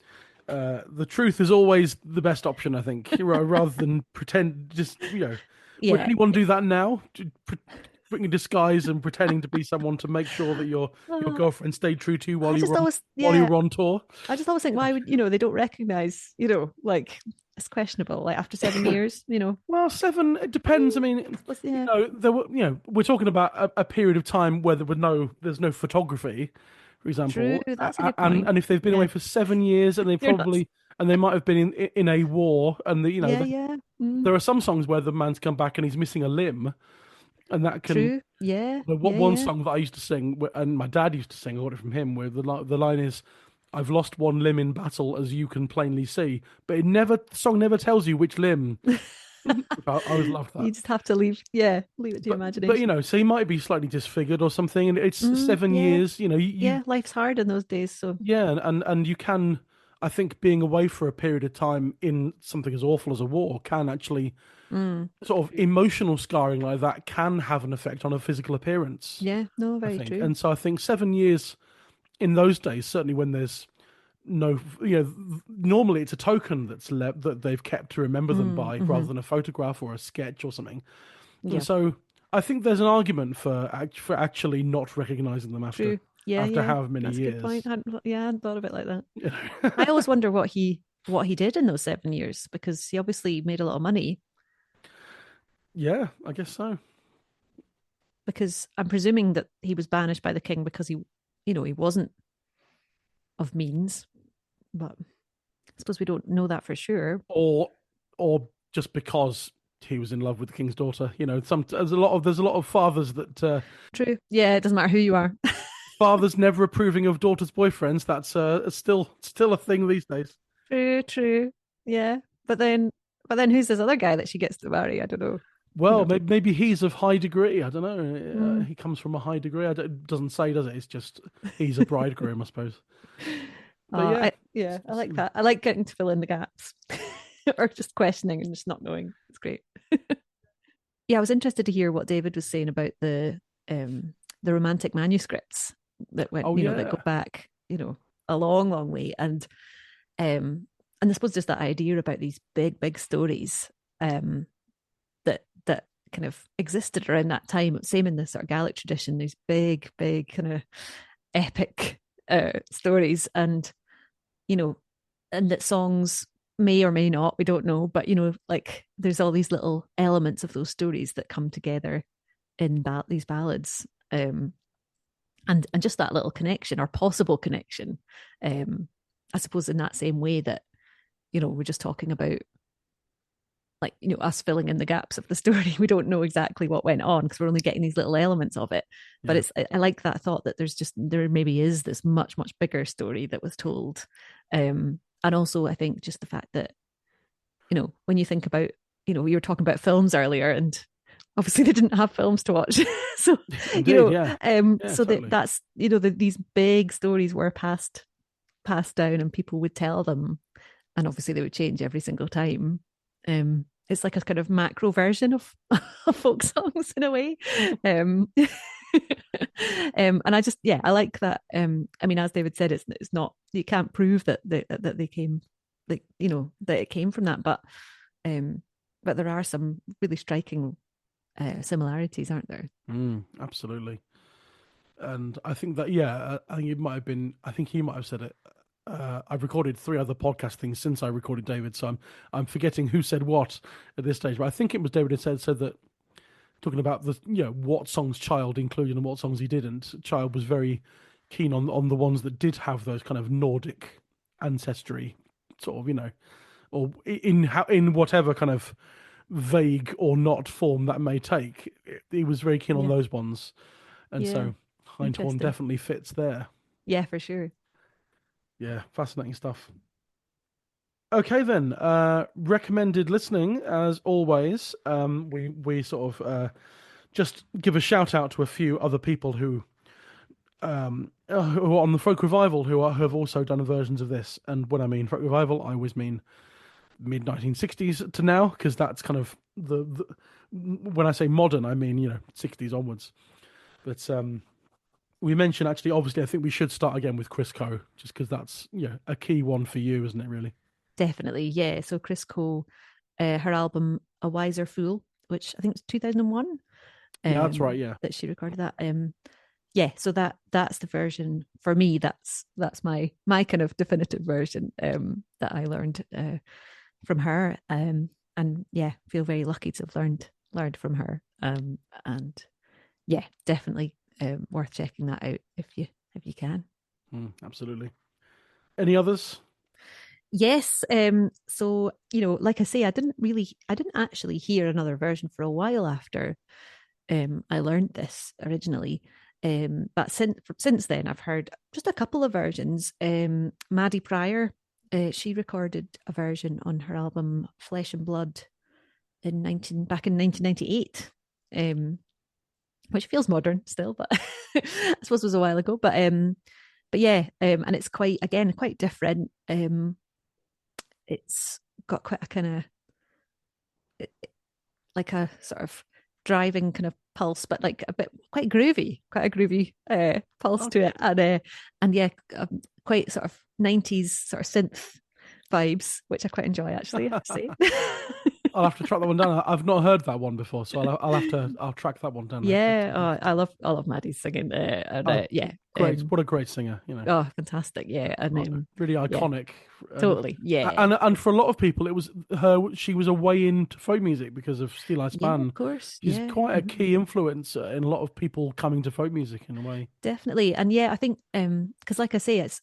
The truth is always the best option, I think, rather than pretend. Just would anyone do that now? Putting a disguise and pretending to be someone to make sure that your girlfriend stayed true to you while you were on tour. I just always think, why would they don't recognize? Like, it's questionable. Like, after 7 years, Well, 7. It depends. I mean, there were. We're talking about a period of time where there's no photography. For example, true, that's a good point. And if they've been away for 7 years, and they might have been in a war, and there are some songs where the man's come back and he's missing a limb, and that can. True. Yeah. One song that I used to sing, and my dad used to sing, I got it from him, where the line is, "I've lost one limb in battle, as you can plainly see," but the song never tells you which limb. I always loved that. You just have to leave it to your imagination. But so he might be slightly disfigured or something, and it's 7 years. Life's hard in those days. So and you can, I think, being away for a period of time in something as awful as a war can actually sort of emotional scarring like that can have an effect on a physical appearance. Yeah, no, very true. And so I think 7 years in those days, certainly when there's no, normally it's a token that they've kept to remember them by, rather than a photograph or a sketch or something. Yeah. And so I think there's an argument for actually not recognizing them after however many years. That's a good point. I hadn't thought of it like that. I always wonder what he did in those 7 years, because he obviously made a lot of money. Yeah, I guess so. Because I'm presuming that he was banished by the king because he wasn't of means. But I suppose we don't know that for sure. Or just because he was in love with the king's daughter. There's a lot of fathers that. True. Yeah, it doesn't matter who you are. Fathers never approving of daughters' boyfriends. That's still a thing these days. True. Yeah, but then who's this other guy that she gets to marry? I don't know. Well, maybe he's of high degree. I don't know. He comes from a high degree. It doesn't say, does it? It's just he's a bridegroom, I suppose. I like that. I like getting to fill in the gaps, or just questioning and just not knowing. It's great. I was interested to hear what David was saying about the romantic manuscripts that went, that go back, a long, long way, and I suppose just that idea about these big stories, that kind of existed around that time. Same in the sort of Gaelic tradition, these big kind of epic stories, and and that songs may or may not, we don't know, but like there's all these little elements of those stories that come together in these ballads, and just that little connection or possible connection, I suppose, in that same way that we're just talking about, like, us filling in the gaps of the story. We don't know exactly what went on because we're only getting these little elements of it. But I like that thought that there maybe is this much bigger story that was told. And also I think just the fact that, when you think about, we were talking about films earlier, and obviously they didn't have films to watch. So, so totally. That's, these big stories were passed down, and people would tell them, and obviously they would change every single time. it's like a kind of macro version of, of folk songs in a way. And I just, I like that. I mean, as David said, it's not, you can't prove that they came, like, that it came from that, but there are some really striking similarities, aren't there? Absolutely. And I think that, I think it might have been, I think he might have said it. I've recorded 3 other podcast things since I recorded David, so I'm forgetting who said what at this stage. But I think it was David who said that, talking about the what songs Child included and what songs he didn't. Child was very keen on the ones that did have those kind of Nordic ancestry, sort of, or in whatever kind of vague or not form that may take. He was very keen on those ones, and so Hindhorn definitely fits there. Yeah, for sure. Yeah, fascinating stuff. Okay then, recommended listening as always. We sort of just give a shout out to a few other people who are on the folk revival who have also done versions of this. And when I mean folk revival, I always mean mid 1960s to now, because that's kind of the when I say modern, I mean 60s onwards. But we mentioned, actually, obviously, I think we should start again with Chris Coe, just because that's a key one for you, isn't it? Really. Definitely, yeah. So Chris Coe, her album "A Wiser Fool," which I think was 2001. Yeah, that's right. Yeah, that she recorded that. So that's the version for me. That's my kind of definitive version that I learned from her. And feel very lucky to have learned from her. And definitely worth checking that out if you can. Absolutely. Any others? Yes. So, like I say, I didn't actually hear another version for a while after I learned this originally. But since then, I've heard just a couple of versions. Maddie Pryor, she recorded a version on her album Flesh and Blood back in 1998. Which feels modern still, but I suppose it was a while ago. But yeah, and it's quite different. It's got quite a kind of like a sort of driving kind of pulse, but like quite a groovy pulse to it, and quite sort of 90s sort of synth vibes, which I quite enjoy, actually, I have to say. I'll have to track that one down. I've not heard that one before, so I'll track that one down. Yeah, I love Maddie's singing. Great! What a great singer, Oh, fantastic! Yeah, and really iconic. Totally, yeah. And for a lot of people, it was her. She was a way into folk music because of Steel Eye Span. Yeah, of course, she's quite a key influence in a lot of people coming to folk music in a way. Definitely, and I think because, like I say, it's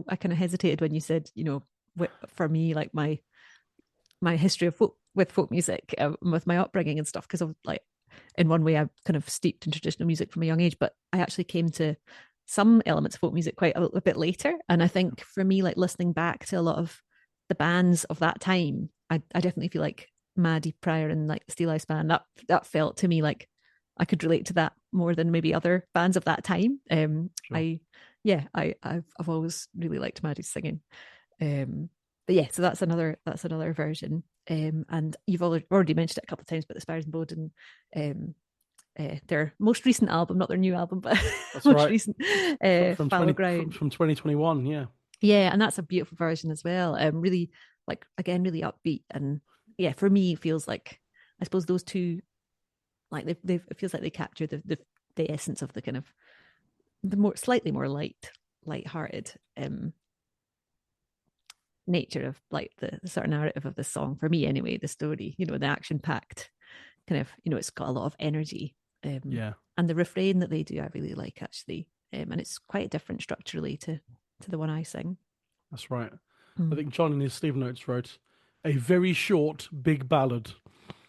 I kind of hesitated when you said for me, like my history of folk music, with my upbringing and stuff, because of, like, in one way I'm kind of steeped in traditional music from a young age, but I actually came to some elements of folk music quite a bit later. And I think for me, like, listening back to a lot of the bands of that time, I definitely feel like Maddie Pryor and like the Steel Eye Span, that felt to me like I could relate to that more than maybe other bands of that time. Sure. I've always really liked Maddie's singing. But yeah, so that's another version. And you've already mentioned it a couple of times, but the Spires and Bowden, their most recent album, not their new album, but that's most right. recent, from Fallow Ground from 2021. Yeah, and that's a beautiful version as well. Really, like, again, really upbeat, and for me, it feels like, I suppose those two, like, it feels like they capture the essence of the kind of the slightly more light-hearted nature of, like, the sort of narrative of the song, for me anyway. The story, the action-packed kind of, it's got a lot of energy. And the refrain that they do, I really like, actually, and it's quite different structurally to the one I sing. That's right. I think John in his sleeve notes wrote a very short big ballad.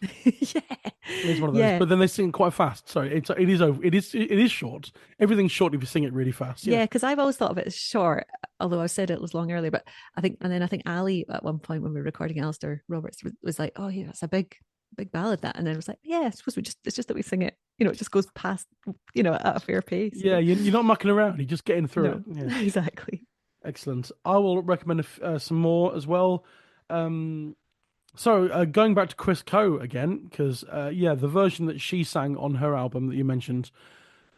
It's one of those, but then they sing quite fast. So it is short. Everything's short if you sing it really fast. Yeah, because I've always thought of it as short, although I said it was long earlier. But I think Ali, at one point when we were recording Alistair Roberts, was like, "Oh yeah, it's a big ballad, that." And then it was like, "Yeah, I suppose it's just that we sing it. It just goes past, at a fair pace." Yeah, you're not mucking around. You're just getting through it. Yeah. Exactly. Excellent. I will recommend some more as well. So going back to Chris Coe again, because the version that she sang on her album that you mentioned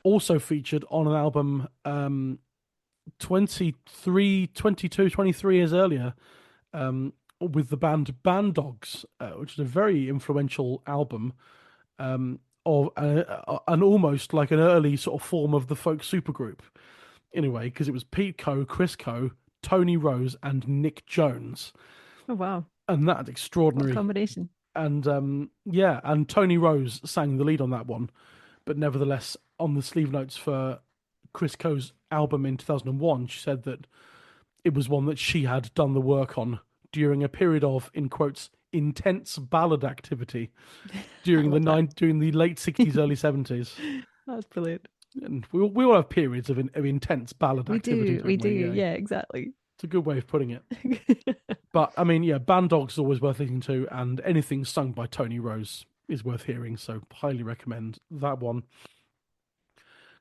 also featured on an album 23 years earlier with the band Band Dogs, which is a very influential album of an almost like an early sort of form of the folk supergroup. Anyway, because it was Pete Coe, Chris Coe, Tony Rose, and Nick Jones. Oh, wow. And that's extraordinary. What a combination. And and Tony Rose sang the lead on that one. But nevertheless, on the sleeve notes for Chris Coe's album in 2001, she said that it was one that she had done the work on during a period of, in quotes, intense ballad activity during the late 60s, early 70s. That's brilliant. And we all have periods of intense ballad activity. We do. Yeah, exactly. It's a good way of putting it. But, I mean, Band Dogs is always worth listening to, and anything sung by Tony Rose is worth hearing, so highly recommend that one.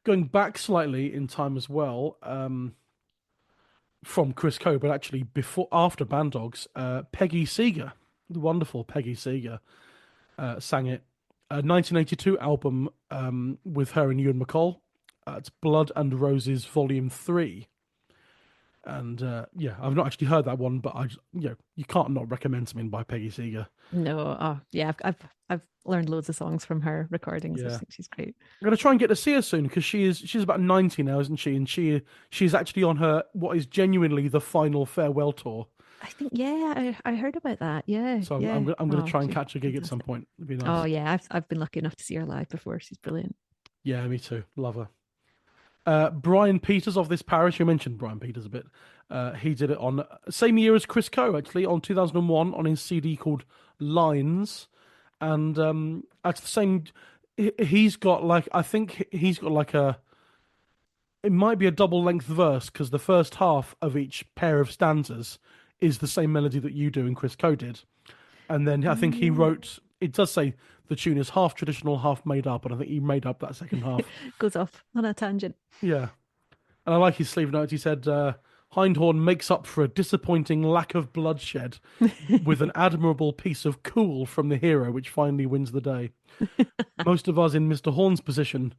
Going back slightly in time as well, from Chris Coe, but actually after Band Dogs, Peggy Seeger, the wonderful Peggy Seeger, sang it. A 1982 album with her and Ewan McCall. It's Blood and Roses Volume 3. And I've not actually heard that one, but you can't not recommend something by Peggy Seeger. No, I've learned loads of songs from her recordings. I think she's great. I'm gonna try and get to see her soon because she's about 90 now, isn't she? And she's actually on her what is genuinely the final farewell tour. I think I heard about that. Yeah. So I'm gonna try and catch a gig at some point. It'd be nice. Oh yeah, I've been lucky enough to see her live before. She's brilliant. Yeah, me too. Love her. Brian Peters of this parish, you mentioned Brian Peters a bit. He did it on same year as Chris Coe, actually, on 2001 on his CD called Lines, and that's the same. He's got like it might be a double length verse because the first half of each pair of stanzas is the same melody that you do and Chris Coe did, and then I think he wrote. It does say the tune is half traditional, half made up, and I think he made up that second half. Goes off on a tangent. Yeah. And I like his sleeve notes. He said, Hindhorn makes up for a disappointing lack of bloodshed with an admirable piece of cool from the hero, which finally wins the day. Most of us in Mr. Horn's position...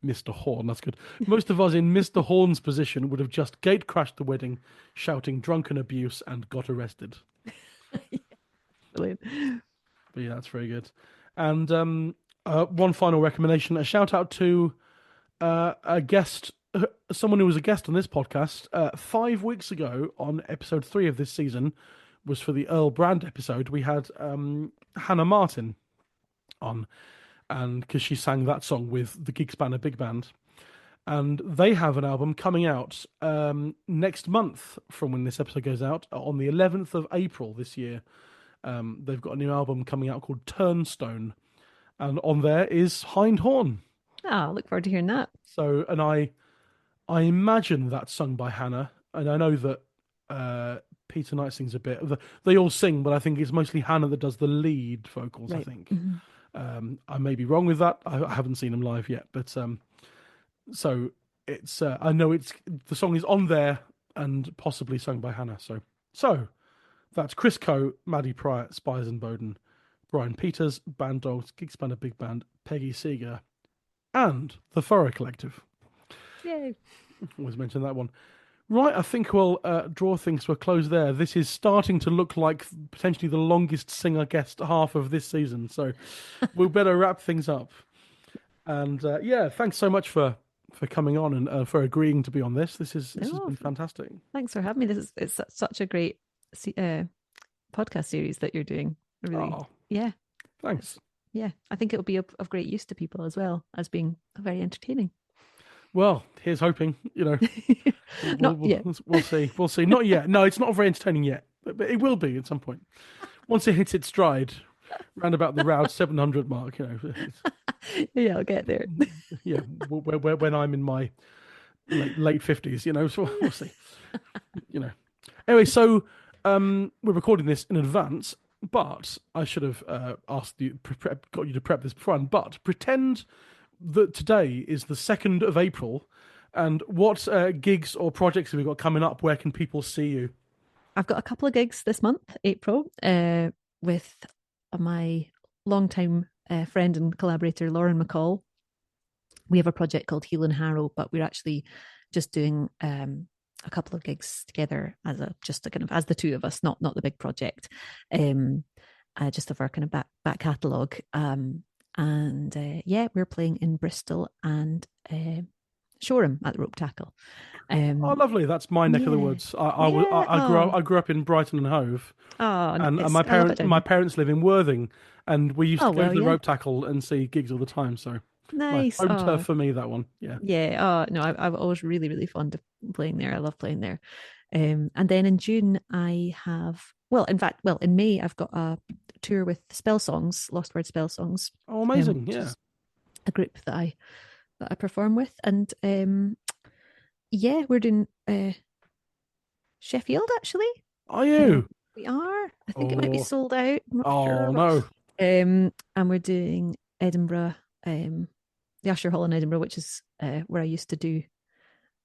Mr. Horn, that's good. Most of us in Mr. Horn's position would have just gate-crashed the wedding, shouting drunken abuse and got arrested. Brilliant. But yeah, that's very good. And one final recommendation, a shout out to a guest, someone who was a guest on this podcast 5 weeks ago on episode 3 of this season, was for the Earl Brand episode. We had Hannah Martin on, and because she sang that song with the Gig Spanner Big Band. And they have an album coming out next month from when this episode goes out, on the 11th of April this year. They've got a new album coming out called Turnstone, and on there is Hindhorn. I look forward to hearing that. So, and I imagine that's sung by Hannah, and I know that Peter Knight sings a bit. They all sing, but I think it's mostly Hannah that does the lead vocals. Right. I think. Mm-hmm. I may be wrong with that. I haven't seen them live yet, but so it's. I know the song is on there and possibly sung by Hannah. So. That's Chris Coe, Maddie Pryor, Spies and Bowden, Brian Peters, Band Dogs, Gig Spanner Big Band, Peggy Seeger, and the Furrow Collective. Yay. Always mention that one. Right, I think we'll draw things to a close there. This is starting to look like potentially the longest singer guest half of this season, so we'll better wrap things up. And thanks so much for coming on and for agreeing to be on this. This has been fantastic. Thanks for having me. It's such a great podcast series that you're doing. Really, yeah. Thanks. Yeah, I think it'll be of great use to people as well as being very entertaining. Well, here's hoping. Not yet. We'll see. We'll see. Not yet. No, it's not very entertaining yet, but it will be at some point. Once it hits its stride, round about the Roud 700 mark. Yeah, I'll get there. Yeah, when I'm in my late 50s. So we'll see. Anyway, so. We're recording this in advance, but I should have got you to prep this beforehand. But pretend that today is the 2nd of April, and what gigs or projects have we got coming up? Where can people see you? I've got a couple of gigs this month, April. with my longtime friend and collaborator, Lauren McCall. We have a project called Heel and Harrow, but we're actually just doing a couple of gigs together as the two of us, not the big project, just of our kind of back catalogue. We're playing in Bristol and Shoreham at the Rope Tackle. Lovely! That's my neck of the woods. I grew up in Brighton and Hove, and my parents live in Worthing, and we used to go to the Rope Tackle and see gigs all the time. So nice, home turf for me, that one. Yeah. No, I'm always really, really fond of playing there. I love playing there. And then in June I have, in May I've got a tour with Spell Songs, Lost Word Spell Songs. Oh, amazing! A group that I perform with, and we're doing Sheffield actually. Are you? We are. I think it might be sold out. I'm not sure. No. And we're doing Edinburgh, the Usher Hall in Edinburgh, which is where I used to do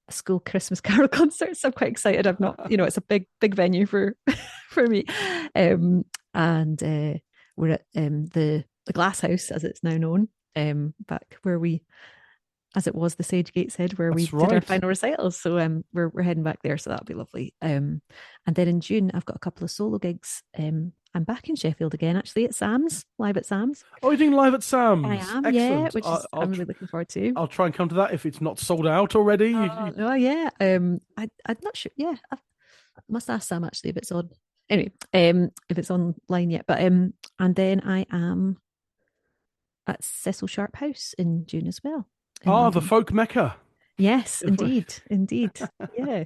a school Christmas carol concert. So I'm quite excited. I've not, it's a big venue for me. And we're at the Glass House, as it's now known, back where as it was the Sage Gateshead, where we did our final recitals. So we're heading back there, so that'll be lovely. And then in June, I've got a couple of solo gigs. I'm back in Sheffield again, actually, at Sam's, live at Sam's. Oh, you're doing live at Sam's? I am, excellent. Which I'm really looking forward to. I'll try and come to that if it's not sold out already. Oh, yeah. I'm not sure. Yeah, I must ask Sam, actually, if it's on. Anyway, if it's online yet. But and then I am at Cecil Sharp House in June as well. The folk mecca. Yes, indeed. Yeah.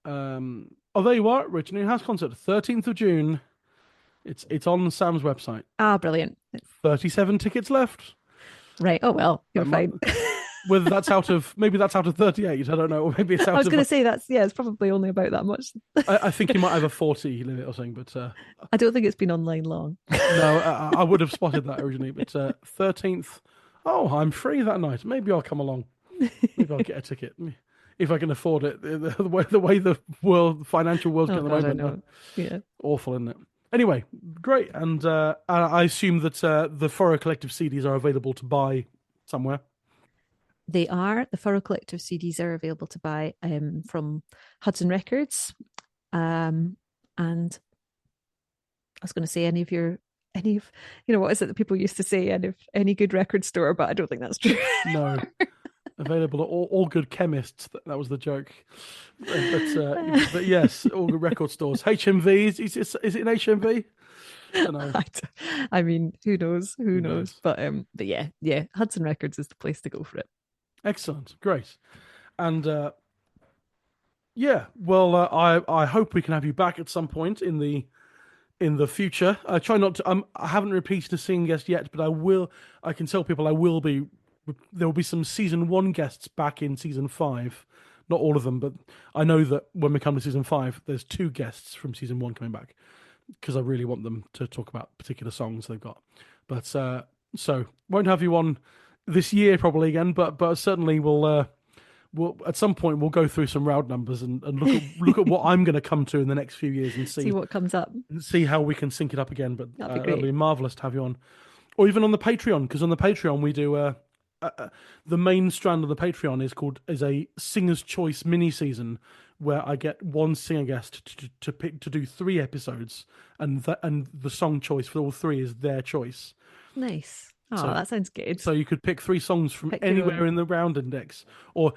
There you are, Richard New House concert, 13th of June. It's on Sam's website. Brilliant. 37 tickets left. Right. Oh well, you're fine. Whether that's out of 38, I don't know. Or maybe it's out. I was going to say it's probably only about that much. I think you might have a 40 limit or something, but I don't think it's been online long. No, I would have spotted that originally, but 13th. Oh, I'm free that night. Maybe I'll come along. Maybe I'll get a ticket if I can afford it. The way the financial world's going at the moment. Yeah, awful, isn't it? Anyway, great, and I assume that the Furrow Collective CDs are available to buy somewhere. They are. The Furrow Collective CDs are available to buy from Hudson Records, and I was going to say any of what is it that people used to say, any good record store, but I don't think that's true. No. Available at all good chemists. That was the joke. But yes, all good record stores. HMV, is it an HMV? I don't know. I mean, who knows? Who knows? But yeah, Hudson Records is the place to go for it. Excellent, great, and I hope we can have you back at some point in the future. I try not to. I haven't repeated a singing guest yet, but I will. I can tell people I will be. There will be some season 1 guests back in season 5. Not all of them, but I know that when we come to season 5, there's 2 guests from season 1 coming back because I really want them to talk about particular songs they've got. But so won't have you on this year probably again, but certainly we'll at some point we'll go through some Roud numbers and look at what I'm going to come to in the next few years and see what comes up, and see how we can sync it up again. But it'll be marvelous to have you on, or even on the Patreon, because on the Patreon we do the main strand of the Patreon is a Singer's Choice mini season where I get one singer guest to pick to do 3 episodes, and the song choice for all 3 is their choice. Nice. Oh, that sounds good. So you could pick 3 songs from anywhere in the Roud Index, or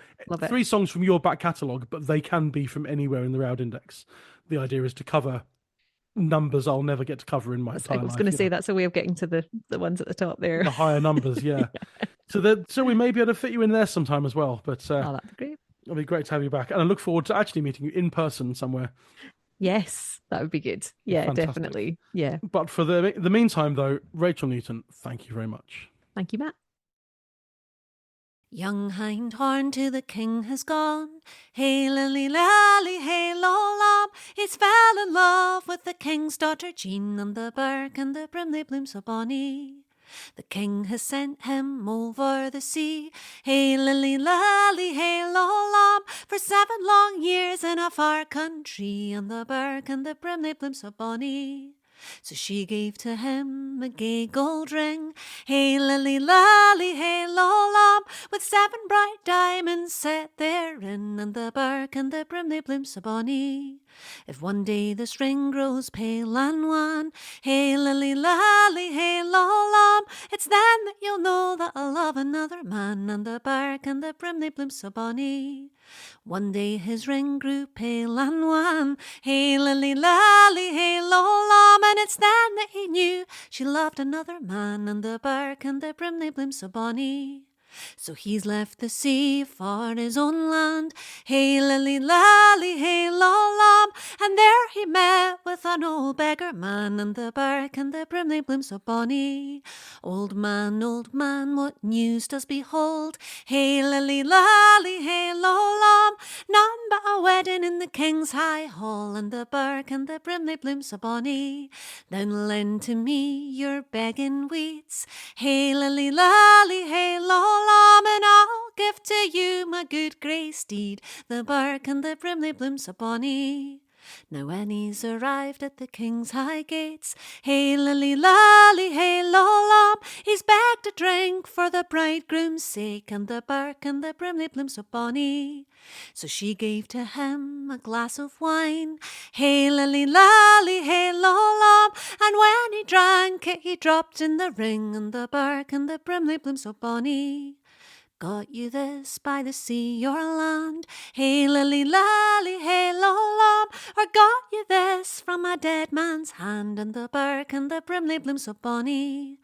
3 songs from your back catalogue, but they can be from anywhere in the Roud Index. The idea is to cover numbers I'll never get to cover in my entire life. I was going to say that's a way of getting to the ones at the top there. The higher numbers, yeah. So we may be able to fit you in there sometime as well. But that'd be great. It'll be great to have you back, and I look forward to actually meeting you in person somewhere. Yes, that would be good. Yeah, fantastic. Definitely. Yeah. But for the meantime, though, Rachel Newton, thank you very much. Thank you, Matt. Young hind horn to the king has gone. Hey lily lally, hey lollam. He's fell in love with the king's daughter Jean, and the birk and the brim they bloom so bonny. The king has sent him over the sea. Hey lily lally, hey lollam. For 7 long years in a far country, and the birk and the brim they bloom so bonny. So she gave to him a gay gold ring, hey lily lally, hey lolam, with 7 bright diamonds set therein, and the bark and the brim they bloom so bonny. If one day this ring grows pale and wan, hey lily lally, hey lolam, it's then that you'll know that I love another man, and the bark and the brim they bloom so bonny. One day his ring grew pale and wan, hey lily lally, hey lolam, and it's then that he knew she loved another man, and the bark and the brim they bloom so bonny. So he's left the sea for his own land, hey lily lally, hey lolam, and there he met with an old beggar man, and the bark and the brim they bloom so bonny. Old man, what news does behold? Hey lily lally, hey lolam, none but a wedding in the king's high hall, and the bark and the brim they bloom so bonny. Then lend to me your begging weeds, hey lily lally, hey lolam, and I'll give to you my good grey steed, the bark and the brim they bloom so bonny. Now when he's arrived at the king's high gates, hey lily lally, hey lolam, he's begged a drink for the bridegroom's sake, and the bark and the brim they bloom so bonny. So she gave to him a glass of wine, hey lily lally, hey lolam, and when he drank it he dropped in the ring, and the bark and the brim they bloom so bonny. Got you this by the sea or land, hey lily lally, hey lolam, or got you this from a dead man's hand, and the bark and the brim they bloom so bonny.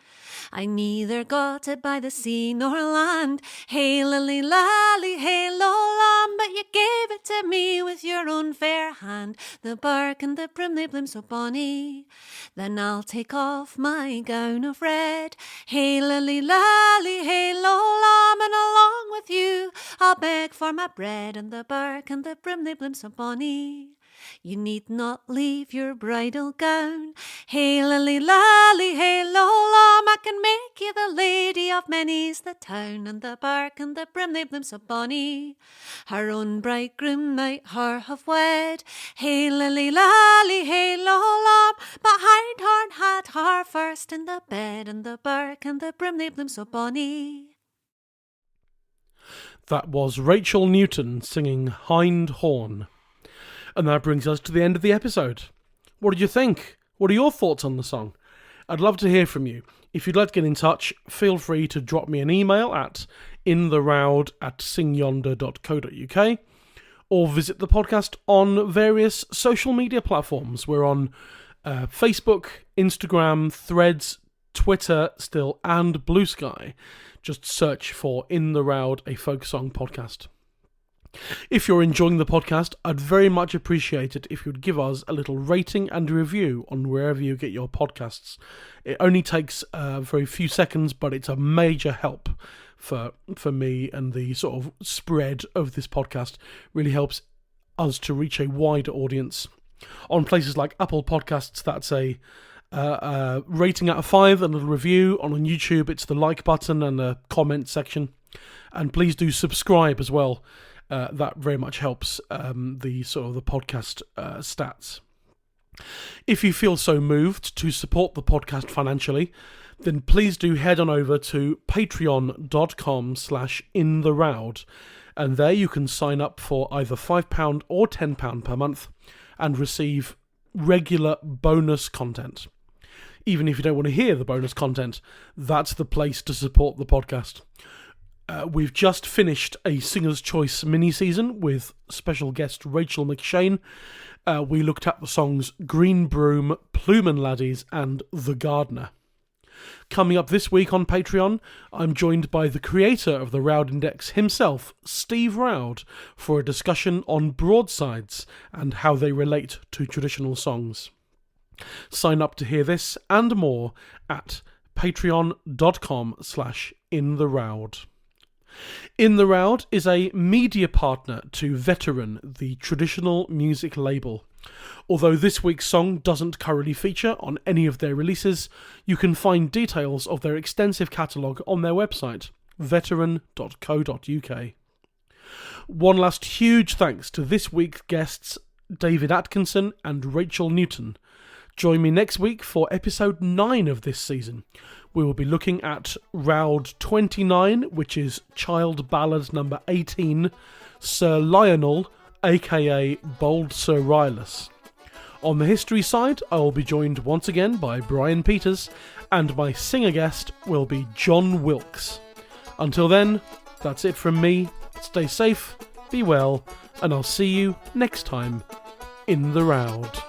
I neither got it by the sea nor land, hey lily lally, hey lolam, but you gave it to me with your own fair hand, the bark and the brim they bloom so bonny. Then I'll take off my gown of red, hey lily lally, hey lolam, and along with you I'll beg for my bread, and the bark and the brim they bloom so bonny. You need not leave your bridal gown, hey lily lally, hey lolam, I can make you the lady of many's the town, and the bark and the brim they bloom so bonny. Her own bridegroom might her have wed, hey lily lally, hey lolam, but Hindhorn had her first in the bed, and the bark and the brim they bloom so bonny. That was Rachel Newton singing Hind Horn. And that brings us to the end of the episode. What did you think? What are your thoughts on the song? I'd love to hear from you. If you'd like to get in touch, feel free to drop me an email at intheroud@singyonder.co.uk or visit the podcast on various social media platforms. We're on Facebook, Instagram, Threads, Twitter still, and Blue Sky. Just search for In the Roud, a folk song podcast. If you're enjoying the podcast, I'd very much appreciate it if you'd give us a little rating and review on wherever you get your podcasts. It only takes a very few seconds, but it's a major help for me, and the sort of spread of this podcast really helps us to reach a wider audience. On places like Apple Podcasts, that's a rating out of 5 and a review. On YouTube, it's the like button and the comment section. And please do subscribe as well. That very much helps the podcast stats. If you feel so moved to support the podcast financially, then please do head on over to patreon.com/intheroud, and there you can sign up for either £5 or £10 per month and receive regular bonus content. Even if you don't want to hear the bonus content, that's the place to support the podcast. We've just finished a Singer's Choice mini-season with special guest Rachel McShane. We looked at the songs Green Broom, Plume and Laddies, and The Gardener. Coming up this week on Patreon, I'm joined by the creator of the Roud Index himself, Steve Roud, for a discussion on broadsides and how they relate to traditional songs. Sign up to hear this and more at patreon.com/intheroud. In the Roud is a media partner to Veteran, the traditional music label. Although this week's song doesn't currently feature on any of their releases, you can find details of their extensive catalogue on their website, veteran.co.uk. One last huge thanks to this week's guests, David Atkinson and Rachel Newton. Join me next week for episode 9 of this season. We will be looking at Roud 29, which is Child Ballad number 18, Sir Lionel, aka Bold Sir Rylus. On the history side, I will be joined once again by Brian Peters, and my singer guest will be John Wilkes. Until then, that's it from me. Stay safe, be well, and I'll see you next time in the Roud.